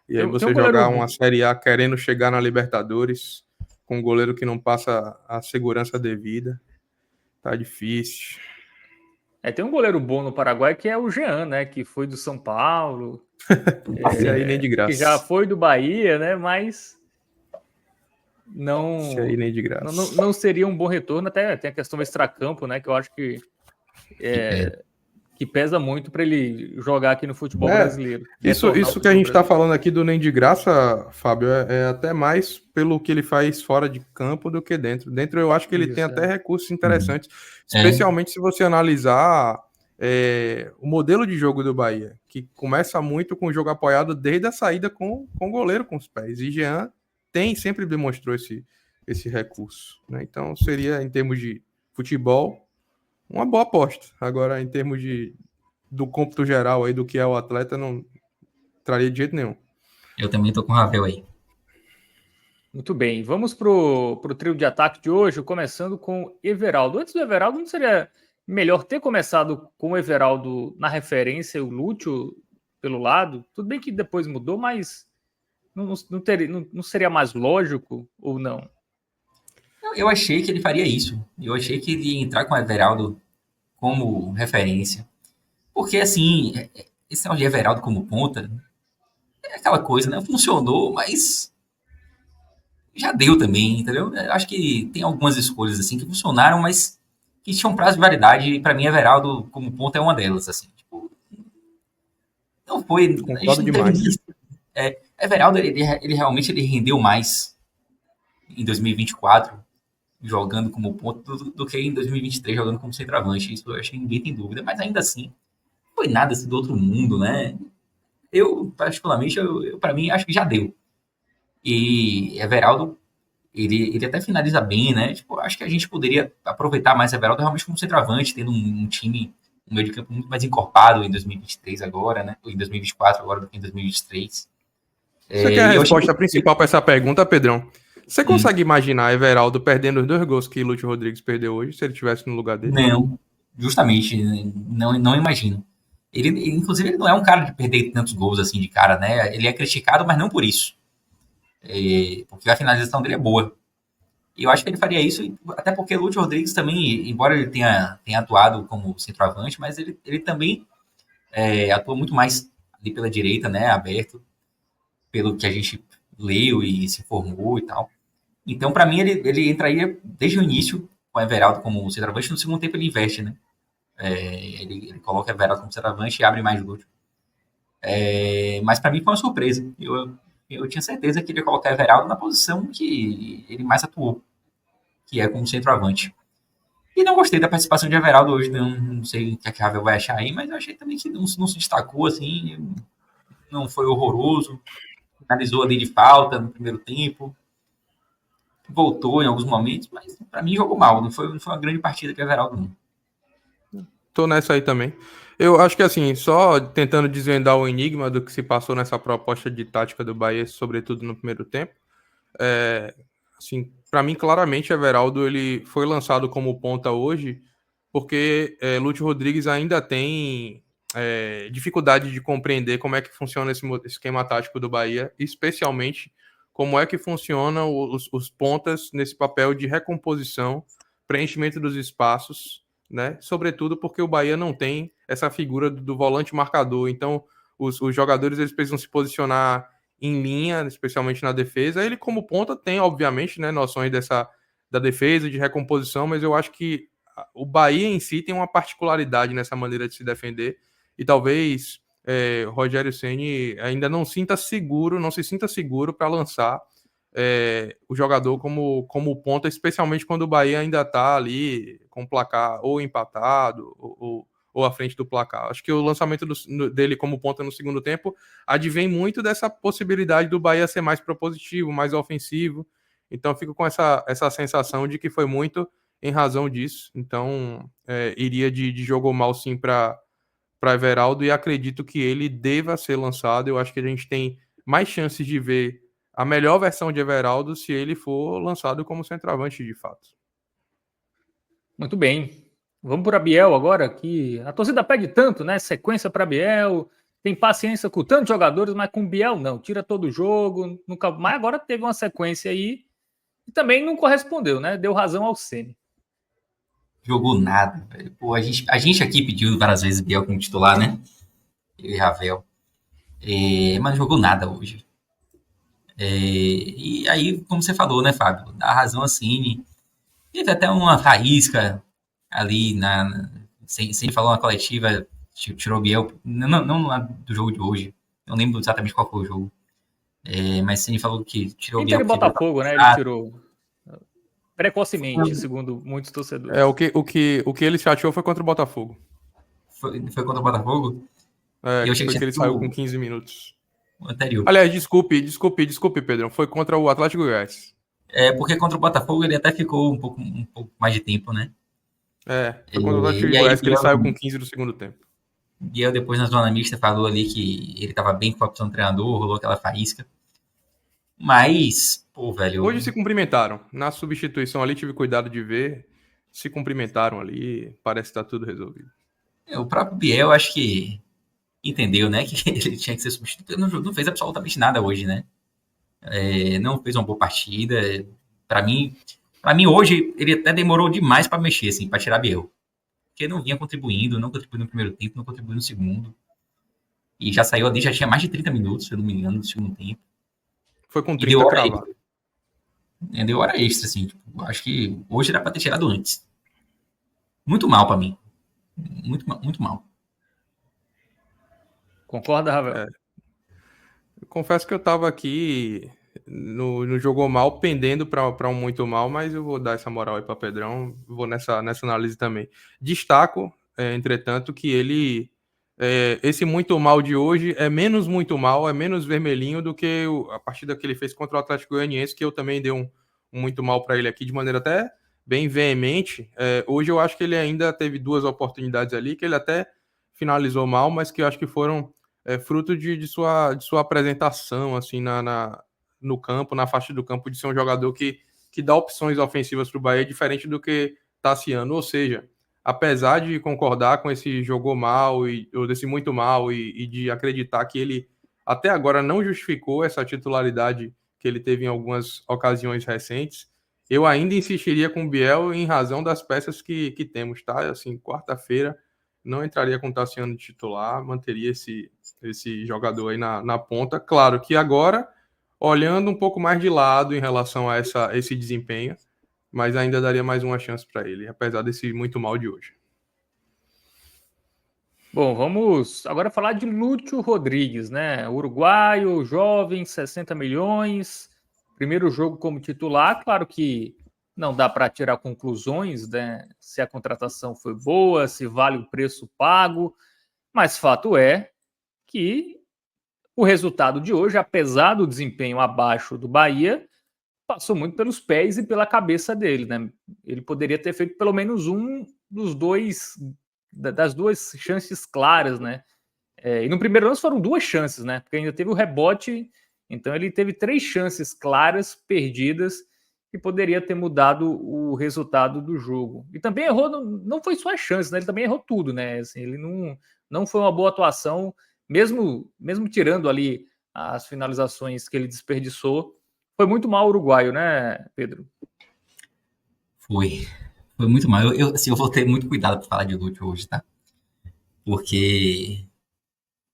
Speaker 2: E aí você jogar uma Série A querendo chegar na Libertadores com um goleiro que não passa a segurança devida, tá difícil.
Speaker 1: Tem um goleiro bom no Paraguai que é o Jean, né? Que foi do São Paulo.
Speaker 2: Esse aí nem de graça.
Speaker 1: Que já foi do Bahia, né? Mas não,
Speaker 2: esse aí nem de graça.
Speaker 1: Não seria um bom retorno. Até tem a questão do extracampo, né? Que eu acho que pesa muito para ele jogar aqui no futebol brasileiro.
Speaker 2: Isso que a gente está falando aqui do nem de graça, Fábio, é até mais pelo que ele faz fora de campo do que dentro. Dentro eu acho que ele tem até recursos interessantes, especialmente se você analisar o modelo de jogo do Bahia, que começa muito com o jogo apoiado desde a saída com o goleiro com os pés. E Jean sempre demonstrou esse recurso, né? Então seria, em termos de futebol, uma boa aposta. Agora, em termos do cômputo geral aí do que é o atleta, não traria de jeito nenhum.
Speaker 4: Eu também tô com o Ravel aí.
Speaker 1: Muito bem, vamos pro trio de ataque de hoje, começando com Everaldo. Antes do Everaldo, não seria melhor ter começado com o Everaldo na referência e o Lúcio pelo lado? Tudo bem que depois mudou, mas não seria mais lógico ou não?
Speaker 4: Eu achei que ele faria isso. Eu achei que ele ia entrar com o Everaldo como referência. Porque, assim, esse tal de Everaldo como ponta é aquela coisa, né? Funcionou, mas já deu também, entendeu? Eu acho que tem algumas escolhas, assim, que funcionaram, mas que tinham prazo de validade. E, pra mim, Everaldo como ponta é uma delas, assim. Tipo, não foi... A gente
Speaker 2: Concordo
Speaker 4: não teve...
Speaker 2: demais.
Speaker 4: Everaldo, ele realmente ele rendeu mais em 2024 jogando como ponto do que em 2023 jogando como centroavante. Isso eu acho que ninguém tem dúvida, mas ainda assim, não foi nada assim do outro mundo, né? Eu, particularmente, para mim, acho que já deu. E Everaldo, ele até finaliza bem, né? Tipo, acho que a gente poderia aproveitar mais Everaldo realmente como centroavante, tendo um time, um meio de campo muito mais encorpado em 2023 agora, né? Ou em 2024 agora do que em 2023.
Speaker 2: Você quer a
Speaker 4: E eu achei
Speaker 2: resposta principal para essa pergunta, Pedrão? Você
Speaker 4: que...
Speaker 2: consegue imaginar Everaldo perdendo os 2 gols que Lúcio Rodrigues perdeu hoje, se ele estivesse no lugar dele?
Speaker 4: Não, justamente, não imagino. Inclusive, ele não é um cara de perder tantos gols assim de cara, né? Ele é criticado, mas não por isso. Porque a finalização dele é boa. E eu acho que ele faria isso, até porque o Lúcio Rodrigues também, embora ele tenha atuado como centroavante, mas ele também atua muito mais ali pela direita, né? Aberto, pelo que a gente leu e se informou e tal. Então, para mim, ele entraria desde o início com o Everaldo como centroavante. No segundo tempo, ele investe, né? Ele coloca Everaldo como centroavante e abre mais Lúcio. Mas para mim foi uma surpresa. Eu tinha certeza que ele ia colocar Everaldo na posição que ele mais atuou, que é como centroavante. E não gostei da participação de Everaldo hoje, não sei o que a Ravel vai achar aí, mas eu achei também que não se destacou assim, não foi horroroso, finalizou ali de falta no primeiro tempo, voltou em alguns momentos, mas para mim jogou mal, não foi uma grande partida para Everaldo, não.
Speaker 2: Tô nessa aí também. Eu acho que assim, só tentando desvendar o enigma do que se passou nessa proposta de tática do Bahia, sobretudo no primeiro tempo. Assim, para mim, claramente, Everaldo ele foi lançado como ponta hoje, porque Lúcio Rodrigues ainda tem dificuldade de compreender como é que funciona esse esquema tático do Bahia, especialmente como é que funcionam os pontas nesse papel de recomposição, preenchimento dos espaços, né? Sobretudo porque o Bahia não tem essa figura do volante marcador. Então, os jogadores eles precisam se posicionar em linha, especialmente na defesa. Ele, como ponta, tem, obviamente, né, noções da defesa, de recomposição, mas eu acho que o Bahia em si tem uma particularidade nessa maneira de se defender, e talvez Rogério Ceni ainda não se sinta seguro para lançar o jogador como ponta, especialmente quando o Bahia ainda está ali com o placar ou empatado ou à frente do placar. Acho que o lançamento dele como ponta no segundo tempo advém muito dessa possibilidade do Bahia ser mais propositivo, mais ofensivo. Então, fico com essa sensação de que foi muito em razão disso. Então, iria de jogo mal sim para Everaldo, e acredito que ele deva ser lançado. Eu acho que a gente tem mais chances de ver a melhor versão de Everaldo se ele for lançado como centroavante de fato.
Speaker 1: Muito bem. Vamos para Biel agora, que a torcida pede tanto, né? Sequência para Biel, tem paciência com tantos jogadores, mas com Biel não, tira todo o jogo, nunca. Mas agora teve uma sequência aí e também não correspondeu, né? Deu razão ao Ceni.
Speaker 4: Jogou nada, velho. Pô, a gente aqui pediu várias vezes Biel como titular, né? Eu e Ravel. Mas não jogou nada hoje. E aí, como você falou, né, Fábio? Dá razão a Ceni. Teve até uma faísca ali sem falar uma coletiva, tirou o Biel, não lá do jogo de hoje, não lembro exatamente qual foi o jogo, mas Ceni falou que tirou o Biel.
Speaker 1: Inter e Botafogo, né? Ele tirou precocemente, segundo muitos torcedores.
Speaker 2: O que ele chateou foi contra o Botafogo.
Speaker 4: Foi contra o Botafogo?
Speaker 2: Eu achei que ele saiu com 15 minutos.
Speaker 4: O anterior.
Speaker 2: Aliás, desculpe, Pedro. Foi contra o Atlético Goiás.
Speaker 4: Porque contra o Botafogo ele até ficou um pouco mais de tempo, né?
Speaker 2: Foi contra o Atlético Goiás que ele saiu com 15 do segundo tempo.
Speaker 4: Biel depois na zona mista falou ali que ele estava bem com a opção do treinador, rolou aquela faísca. Mas, pô, velho,
Speaker 2: Hoje se cumprimentaram. Na substituição ali, tive cuidado de ver. Se cumprimentaram ali. Parece que tá tudo resolvido.
Speaker 4: o próprio Biel, acho que entendeu, né, que ele tinha que ser substituído. Não fez absolutamente nada hoje, né? Não fez uma boa partida. Pra mim, hoje, ele até demorou demais pra mexer, assim, pra tirar Biel. Porque não vinha contribuindo, não contribuiu no primeiro tempo, não contribuiu no segundo. E já saiu ali, já tinha mais de 30 minutos, se eu não me engano, no segundo tempo.
Speaker 2: Foi com
Speaker 4: E deu
Speaker 2: 30
Speaker 4: hora
Speaker 2: cravado.
Speaker 4: extra. Deu hora extra, assim. Tipo, acho que hoje era pra ter tirado antes. Muito mal pra mim. Muito, muito mal.
Speaker 1: Concorda, Ravel?
Speaker 2: Confesso que eu tava aqui no jogou mal, pendendo para um muito mal, mas eu vou dar essa moral aí para Pedrão, vou nessa análise também. Destaco, entretanto, que esse muito mal de hoje é menos muito mal, é menos vermelhinho do que a partida que ele fez contra o Atlético Goianiense, que eu também dei um muito mal para ele aqui de maneira até bem veemente. Hoje eu acho que ele ainda teve duas oportunidades ali, que ele até finalizou mal, mas que eu acho que foram fruto de sua apresentação assim no campo, na faixa do campo, de ser um jogador que dá opções ofensivas para o Bahia, diferente do que Tassiano. Ou seja, apesar de concordar com esse jogou mal, ou desse muito mal, e de acreditar que ele até agora não justificou essa titularidade que ele teve em algumas ocasiões recentes, eu ainda insistiria com o Biel em razão das peças que temos, tá? Assim, quarta-feira não entraria com o Tassiano de titular, manteria esse jogador aí na ponta. Claro que agora, olhando um pouco mais de lado em relação a esse desempenho, mas ainda daria mais uma chance para ele, apesar desse muito mal de hoje.
Speaker 1: Bom, vamos agora falar de Lúcio Rodrigues, né? Uruguaio, jovem, 60 milhões. Primeiro jogo como titular. Claro que não dá para tirar conclusões, né? Se a contratação foi boa, se vale o preço pago. Mas fato é que o resultado de hoje, apesar do desempenho abaixo do Bahia, passou muito pelos pés e pela cabeça dele, né? Ele poderia ter feito pelo menos um dos dois, das duas chances claras, né? E no primeiro lance foram duas chances, né? Porque ainda teve o rebote, então ele teve 3 chances claras perdidas que poderia ter mudado o resultado do jogo. E também errou, não foi só a chance, né? Ele também errou tudo, né? Assim, ele não foi uma boa atuação, mesmo tirando ali as finalizações que ele desperdiçou. Foi muito mal o uruguaio, né, Pedro?
Speaker 4: Foi muito mal. Assim, eu vou ter muito cuidado para falar de Lúcio hoje, tá? Porque,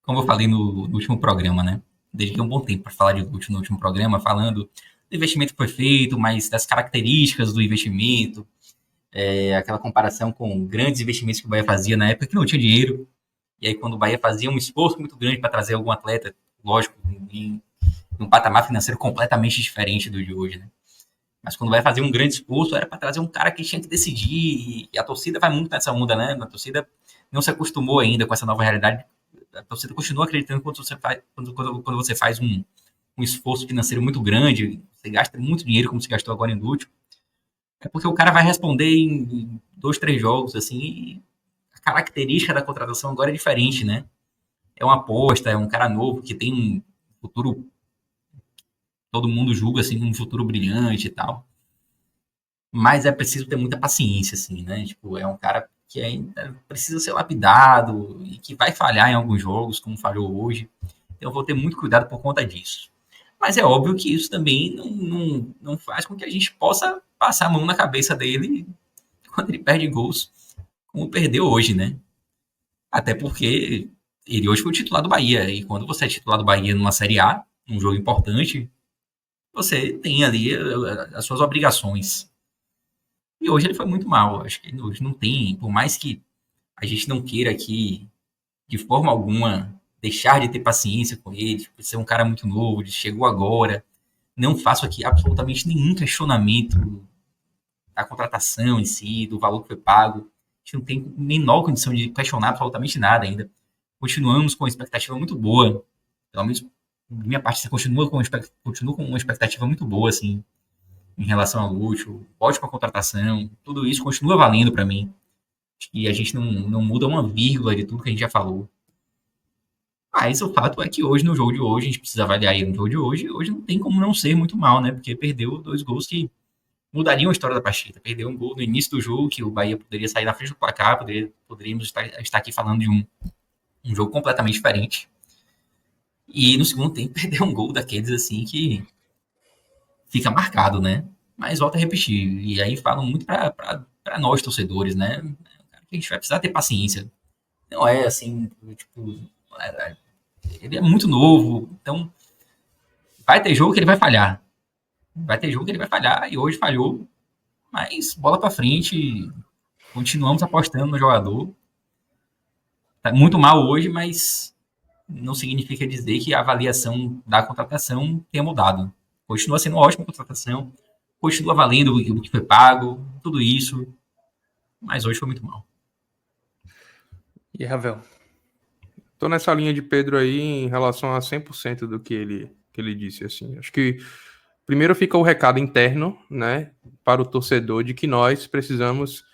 Speaker 4: como eu falei no último programa, né? Dediquei um bom tempo para falar de Lúcio no último programa, falando do investimento que foi feito, mas das características do investimento, aquela comparação com grandes investimentos que o Bahia fazia na época que não tinha dinheiro. E aí, quando o Bahia fazia um esforço muito grande para trazer algum atleta, lógico, em um patamar financeiro completamente diferente do de hoje, né? Mas quando vai fazer um grande esforço, era para trazer um cara que tinha que decidir. E a torcida vai muito nessa onda, né? A torcida não se acostumou ainda com essa nova realidade. A torcida continua acreditando quando você faz um esforço financeiro muito grande, você gasta muito dinheiro, como você gastou agora em Lúcio. É porque o cara vai responder em 2, 3 jogos, assim, e a característica da contratação agora é diferente, né? É uma aposta, é um cara novo que tem um futuro, todo mundo julga assim, um futuro brilhante e tal. Mas é preciso ter muita paciência, assim, né? Tipo, é um cara que ainda precisa ser lapidado e que vai falhar em alguns jogos, como falhou hoje. Então eu vou ter muito cuidado por conta disso. Mas é óbvio que isso também não faz com que a gente possa passar a mão na cabeça dele quando ele perde gols, como perdeu hoje, né? Até porque ele hoje foi o titular do Bahia. E quando você é titular do Bahia numa Série A, um jogo importante, você tem ali as suas obrigações. E hoje ele foi muito mal. Acho que hoje não tem, por mais que a gente não queira aqui, de forma alguma, deixar de ter paciência com ele, por ser um cara muito novo, ele chegou agora. Não faço aqui absolutamente nenhum questionamento da contratação em si, do valor que foi pago. A gente não tem menor condição de questionar absolutamente nada ainda. Continuamos com uma expectativa muito boa. Pelo menos, da minha parte, você continua com uma expectativa muito boa, assim, em relação ao Lúcio. Ótima contratação. Tudo isso continua valendo para mim. E a gente não muda uma vírgula de tudo que a gente já falou. Mas o fato é que hoje, no jogo de hoje, a gente precisa avaliar ele no jogo de hoje não tem como não ser muito mal, né? Porque perdeu 2 gols que mudariam a história da partida. Perdeu um gol no início do jogo, que o Bahia poderia sair na frente do placar, poderíamos estar aqui falando de um jogo completamente diferente. E no segundo tempo, perdeu um gol daqueles assim que fica marcado, né? Mas volta a repetir. E aí falam muito para nós, torcedores, né? Que a gente vai precisar ter paciência. Não é assim, tipo, ele é muito novo, então vai ter jogo que ele vai falhar. Vai ter jogo que ele vai falhar, e hoje falhou, mas bola para frente, continuamos apostando no jogador. Tá muito mal hoje, mas não significa dizer que a avaliação da contratação tenha mudado. Continua sendo uma ótima contratação, continua valendo o que foi pago, tudo isso, mas hoje foi muito mal.
Speaker 1: E Ravel?
Speaker 2: Tô nessa linha de Pedro aí em relação a 100% do que ele disse, assim. Acho que primeiro fica o recado interno, né, para o torcedor de que nós precisamos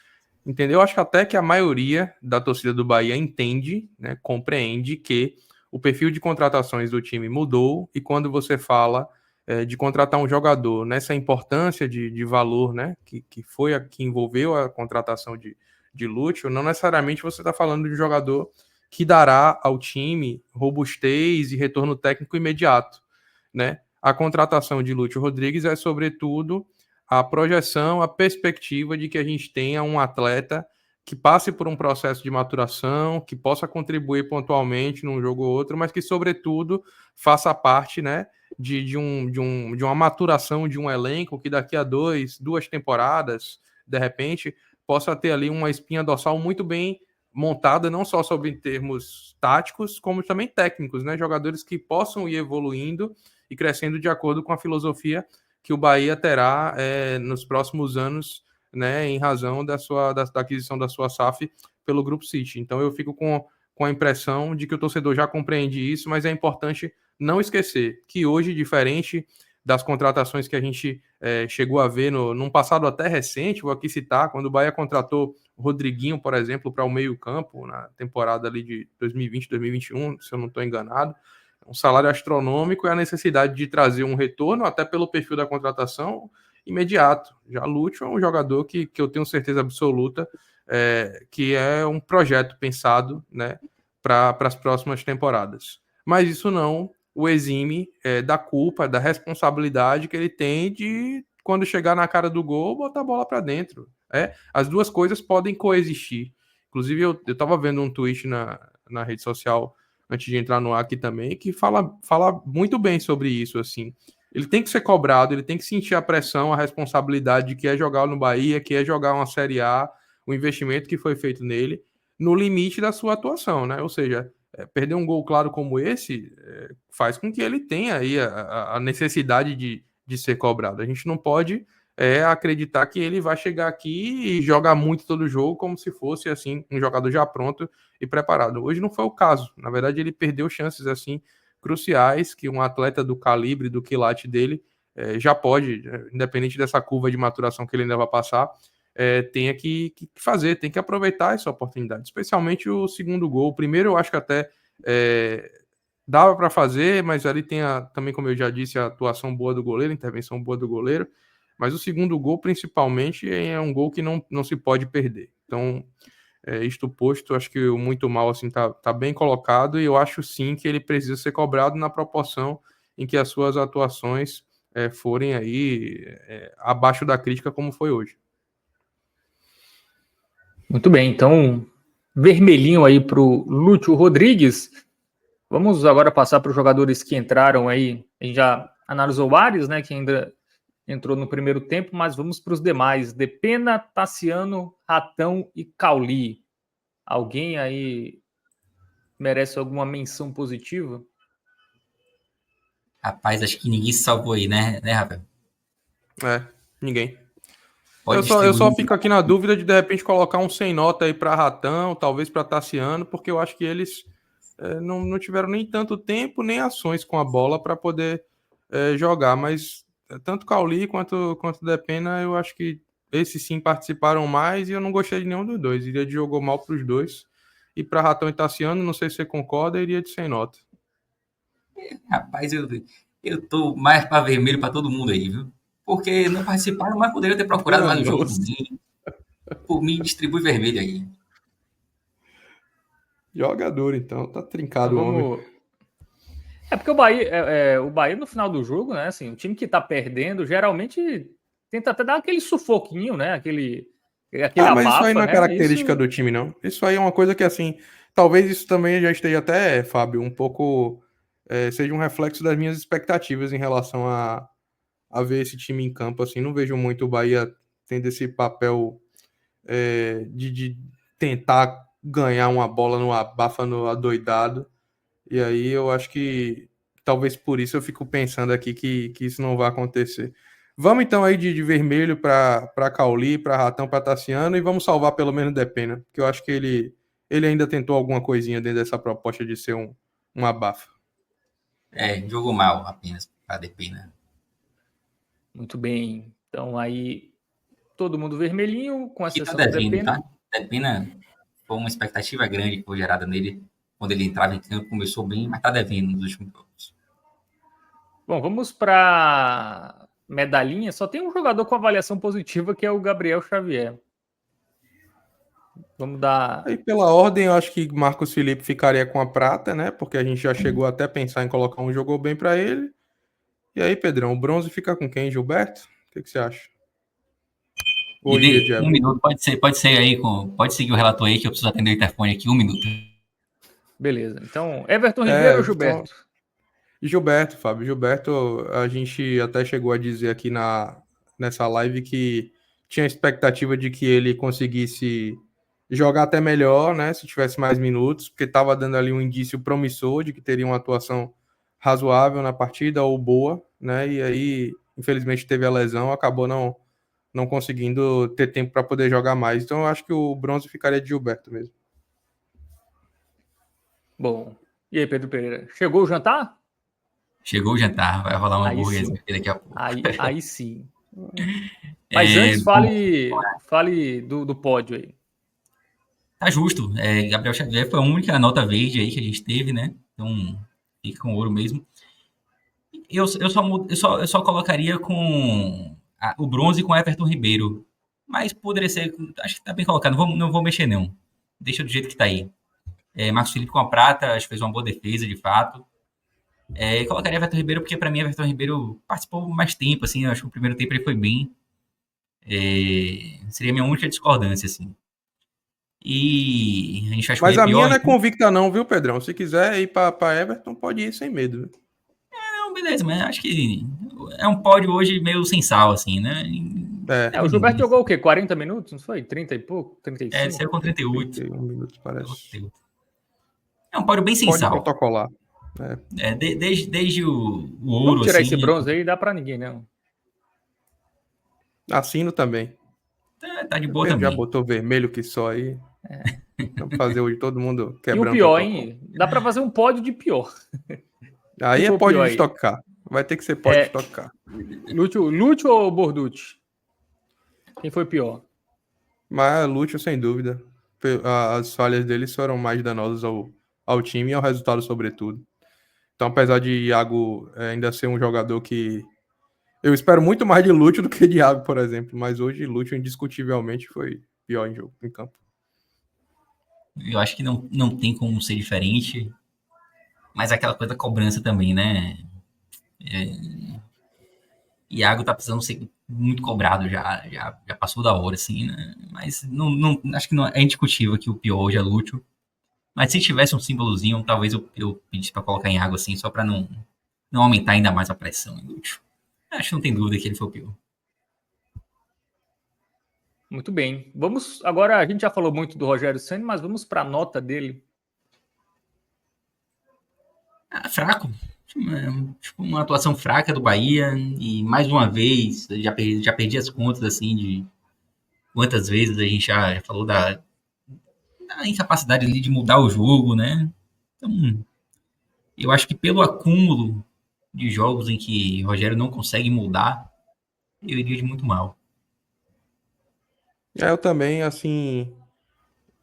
Speaker 2: entender. Eu acho que até que a maioria da torcida do Bahia entende, né, compreende que o perfil de contratações do time mudou e quando você fala de contratar um jogador nessa importância de valor, né, que foi a que envolveu a contratação de Lúcio, não necessariamente você está falando de um jogador que dará ao time robustez e retorno técnico imediato, né? A contratação de Lúcio Rodrigues é, sobretudo, a projeção, a perspectiva de que a gente tenha um atleta que passe por um processo de maturação, que possa contribuir pontualmente num jogo ou outro, mas que, sobretudo, faça parte, né, de uma maturação de um elenco que daqui a duas temporadas, de repente, possa ter ali uma espinha dorsal muito bem montada, não só sobre termos táticos, como também técnicos, né? Jogadores que possam ir evoluindo e crescendo de acordo com a filosofia que o Bahia terá nos próximos anos, né, em razão da aquisição da sua SAF pelo Grupo City. Então eu fico com a impressão de que o torcedor já compreende isso, mas é importante não esquecer que hoje, diferente das contratações que a gente chegou a ver num passado até recente, vou aqui citar, quando o Bahia contratou o Rodriguinho, por exemplo, para o meio-campo, na temporada ali de 2020, 2021, se eu não estou enganado, um salário astronômico e a necessidade de trazer um retorno, até pelo perfil da contratação, imediato. Já Lúcio é um jogador que eu tenho certeza absoluta que é um projeto pensado, né, para as próximas temporadas. Mas isso não o exime da culpa, da responsabilidade que ele tem de, quando chegar na cara do gol, botar a bola para dentro. As duas coisas podem coexistir. Inclusive, eu estava vendo um tweet na rede social, antes de entrar no ar aqui também, que fala muito bem sobre isso, assim. Ele tem que ser cobrado, ele tem que sentir a pressão, a responsabilidade de que é jogar no Bahia, que é jogar uma Série A, o investimento que foi feito nele, no limite da sua atuação, né? Ou seja, perder um gol claro como esse faz com que ele tenha aí a necessidade de ser cobrado. A gente não pode acreditar que ele vai chegar aqui e jogar muito todo jogo como se fosse assim um jogador já pronto e preparado. Hoje não foi o caso. Na verdade, ele perdeu chances assim cruciais que um atleta do calibre, do quilate dele já pode, independente dessa curva de maturação que ele ainda vai passar, tenha que fazer, tem que aproveitar essa oportunidade, especialmente o segundo gol. O primeiro eu acho que até dava para fazer, mas ali tem também, como eu já disse, a atuação boa do goleiro, a intervenção boa do goleiro, mas o segundo gol, principalmente, é um gol que não se pode perder. Então, isto posto, acho que o muito mal assim, tá bem colocado, e eu acho sim que ele precisa ser cobrado na proporção em que as suas atuações forem aí abaixo da crítica, como foi hoje.
Speaker 1: Muito bem, então, vermelhinho aí para o Lúcio Rodrigues. Vamos agora passar para os jogadores que entraram aí. A gente já analisou vários, né, que ainda entrou no primeiro tempo, mas vamos para os demais. Depena, Tassiano, Ratão e Cauli. Alguém aí merece alguma menção positiva?
Speaker 4: Rapaz, acho que ninguém se salvou aí, né, Rafael?
Speaker 2: Ninguém.
Speaker 4: Pode
Speaker 2: Eu só
Speaker 4: distribuir.
Speaker 2: fico aqui na dúvida de repente colocar um sem nota aí para Ratão, talvez para Tassiano, porque eu acho que eles não tiveram nem tanto tempo, nem ações com a bola para poder jogar, mas tanto Cauli quanto Depena, eu acho que esses sim participaram mais e eu não gostei de nenhum dos dois. Iria de jogou mal para os dois. E para Ratão e Tassiano, não sei se você concorda, iria de sem nota.
Speaker 4: Rapaz, eu tô mais para vermelho para todo mundo aí, viu? Porque não participaram, mas poderiam ter procurado mais o jogo por
Speaker 1: Danos.
Speaker 4: mim. Por mim, distribui vermelho aí.
Speaker 2: Jogador, então. Tá
Speaker 1: Então
Speaker 2: trincado o homem.
Speaker 1: vamos. É porque o Bahia no final do jogo, né? Assim, o time que tá perdendo geralmente tenta até dar aquele sufoquinho, né? Aquele
Speaker 2: Mas isso aí
Speaker 1: abafa,
Speaker 2: não é
Speaker 1: né?
Speaker 2: característica
Speaker 1: Isso.
Speaker 2: do time, não. Isso aí é uma coisa que, assim, talvez isso também já esteja até, Fábio, um pouco. Seja um reflexo das minhas expectativas em relação a ver esse time em campo, assim. Não vejo muito o Bahia tendo esse papel de tentar ganhar uma bola no abafa no adoidado. E aí eu acho que talvez por isso eu fico pensando aqui que isso não vai acontecer. Vamos então aí de vermelho para Cauli, para Ratão, para Tassiano e vamos salvar pelo menos o Depena, porque eu acho que ele ainda tentou alguma coisinha dentro dessa proposta de ser um abafa.
Speaker 4: Jogou mal apenas para Depena.
Speaker 1: Muito bem. Então aí todo mundo vermelhinho, com
Speaker 4: E tá
Speaker 1: exceção do
Speaker 4: devendo,
Speaker 1: Depena.
Speaker 4: tá? Depena foi uma expectativa grande que foi gerada nele quando ele entrava em campo, começou bem, mas tá devendo nos últimos jogos.
Speaker 1: Bom, vamos para medalhinha. Só tem um jogador com avaliação positiva que é o Gabriel Xavier. Vamos dar.
Speaker 2: Aí pela ordem eu acho que Marcos Felipe ficaria com a prata, né? Porque a gente já chegou até a pensar em colocar um jogou bem para ele. E aí, Pedrão, o bronze fica com quem? Gilberto? O que você acha?
Speaker 4: E
Speaker 2: Ou iria
Speaker 4: de
Speaker 2: de
Speaker 4: um
Speaker 2: Everton?
Speaker 4: minuto, pode ser aí, pode seguir o relator aí que eu preciso atender o interfone aqui, 1 minuto.
Speaker 1: Beleza. Então, Everton Ribeiro ou
Speaker 2: Então,
Speaker 1: Gilberto?
Speaker 2: Gilberto, Fábio. Gilberto, a gente até chegou a dizer aqui nessa live que tinha expectativa de que ele conseguisse jogar até melhor, né? Se tivesse mais minutos, porque estava dando ali um indício promissor de que teria uma atuação razoável na partida ou boa, né? E aí, infelizmente, teve a lesão, acabou não conseguindo ter tempo para poder jogar mais. Então, eu acho que o bronze ficaria de Gilberto mesmo.
Speaker 1: Bom. E aí, Pedro Pereira? Chegou o jantar?
Speaker 4: Chegou o jantar, vai rolar um
Speaker 1: Aí
Speaker 4: hambúrguer
Speaker 1: sim.
Speaker 4: aqui daqui a pouco.
Speaker 1: Aí sim. Mas
Speaker 4: É,
Speaker 1: antes,
Speaker 4: bom,
Speaker 1: fale do pódio aí.
Speaker 4: tá justo. Gabriel Xavier foi a única nota verde aí que a gente teve, né? Então, fica com ouro mesmo. Eu só colocaria com o bronze com Everton Ribeiro. Mas poderia ser. Acho que tá bem colocado. Não vou mexer, não. Deixa do jeito que tá aí. Marcos Felipe com a prata, acho que fez uma boa defesa, de fato. Colocaria Everton Ribeiro, porque para mim Everton Ribeiro participou mais tempo, assim. Eu acho que o primeiro tempo ele foi bem. Seria a minha única discordância, assim. E a gente vai
Speaker 2: Mas
Speaker 4: escolher
Speaker 2: a minha
Speaker 4: pior,
Speaker 2: não é
Speaker 4: então.
Speaker 2: convicta não, viu, Pedrão? Se quiser ir para Everton, pode ir sem medo. Viu?
Speaker 4: Não, beleza, mas acho que é um pódio hoje meio sem sal, assim, né?
Speaker 1: O
Speaker 4: Teve
Speaker 1: Gilberto
Speaker 4: um,
Speaker 1: jogou o quê? 40 minutos? Não foi? 30 e pouco?
Speaker 4: ele
Speaker 1: 35?
Speaker 4: saiu com 38.
Speaker 2: 31 minutos,
Speaker 4: Saiu com
Speaker 2: parece.
Speaker 4: 38. É um pódio bem sem
Speaker 2: Pode
Speaker 4: sal.
Speaker 2: protocolar. É.
Speaker 4: Desde o
Speaker 1: Vamos
Speaker 4: ouro,
Speaker 1: tirar esse
Speaker 4: assim,
Speaker 1: bronze aí, dá pra ninguém, não.
Speaker 2: Assino também.
Speaker 4: tá de
Speaker 2: O
Speaker 4: boa
Speaker 2: Pedro já
Speaker 4: também.
Speaker 2: botou vermelho que só aí. Vamos fazer hoje todo mundo
Speaker 1: E o
Speaker 2: quebrando
Speaker 1: pior,
Speaker 2: protocolo.
Speaker 1: hein? Dá pra fazer um pódio de pior. Quem
Speaker 2: Aí é
Speaker 1: foi o
Speaker 2: pódio
Speaker 1: pior
Speaker 2: de
Speaker 1: aí?
Speaker 2: Stock Car. Vai ter que ser pódio de
Speaker 1: É
Speaker 2: Stock Car.
Speaker 1: Lúcio ou Borducci? Quem foi pior?
Speaker 2: Mas Lúcio, sem dúvida. As falhas dele foram mais danosas ao time e ao resultado, sobretudo. Então, apesar de Iago ainda ser um jogador que eu espero muito mais de Lúcio do que de Iago, por exemplo. Mas hoje, Lúcio indiscutivelmente foi pior em jogo, em campo.
Speaker 4: Eu acho que não tem como ser diferente, mas aquela coisa da cobrança também, né? Iago tá precisando ser muito cobrado já passou da hora, assim, né? Mas acho que não, é indiscutível que o pior hoje é Lúcio. Mas se tivesse um símbolozinho, talvez eu pedisse pra colocar em água assim, só pra não aumentar ainda mais a pressão em Lúcio. Acho que não tem dúvida que ele foi o pior.
Speaker 1: Muito bem. Vamos agora, a gente já falou muito do Rogério Ceni, mas vamos para a nota dele.
Speaker 4: Fraco. Uma atuação fraca do Bahia e mais uma vez já perdi as contas assim de quantas vezes a gente já falou da incapacidade ali de mudar o jogo, né? Então, eu acho que pelo acúmulo de jogos em que Rogério não consegue mudar, eu iria de muito mal.
Speaker 2: Eu também, assim,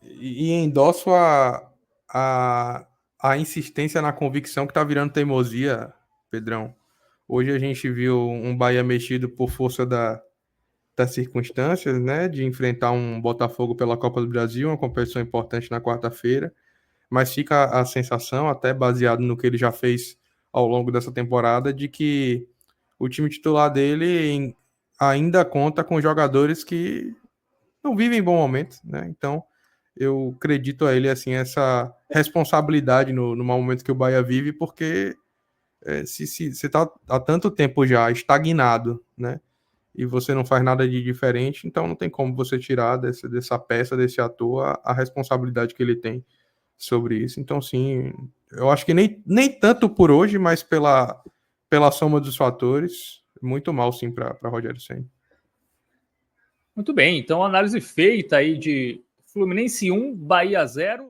Speaker 2: e endosso a a insistência na convicção que tá virando teimosia, Pedrão. Hoje a gente viu um Bahia mexido por força das circunstâncias, né, de enfrentar um Botafogo pela Copa do Brasil, uma competição importante na quarta-feira, mas fica a sensação, até baseado no que ele já fez ao longo dessa temporada, de que o time titular dele ainda conta com jogadores que não vivem bom momento, né? Então, eu acredito a ele assim essa responsabilidade no mau momento que o Bahia vive, porque se você está há tanto tempo já estagnado, né? E você não faz nada de diferente, então não tem como você tirar dessa peça, desse ator, a responsabilidade que ele tem sobre isso. Então, sim, eu acho que nem tanto por hoje, mas pela soma dos fatores, muito mal, sim, para Rogério Ceni.
Speaker 1: Muito bem, então análise feita aí de Fluminense 1, Bahia 0.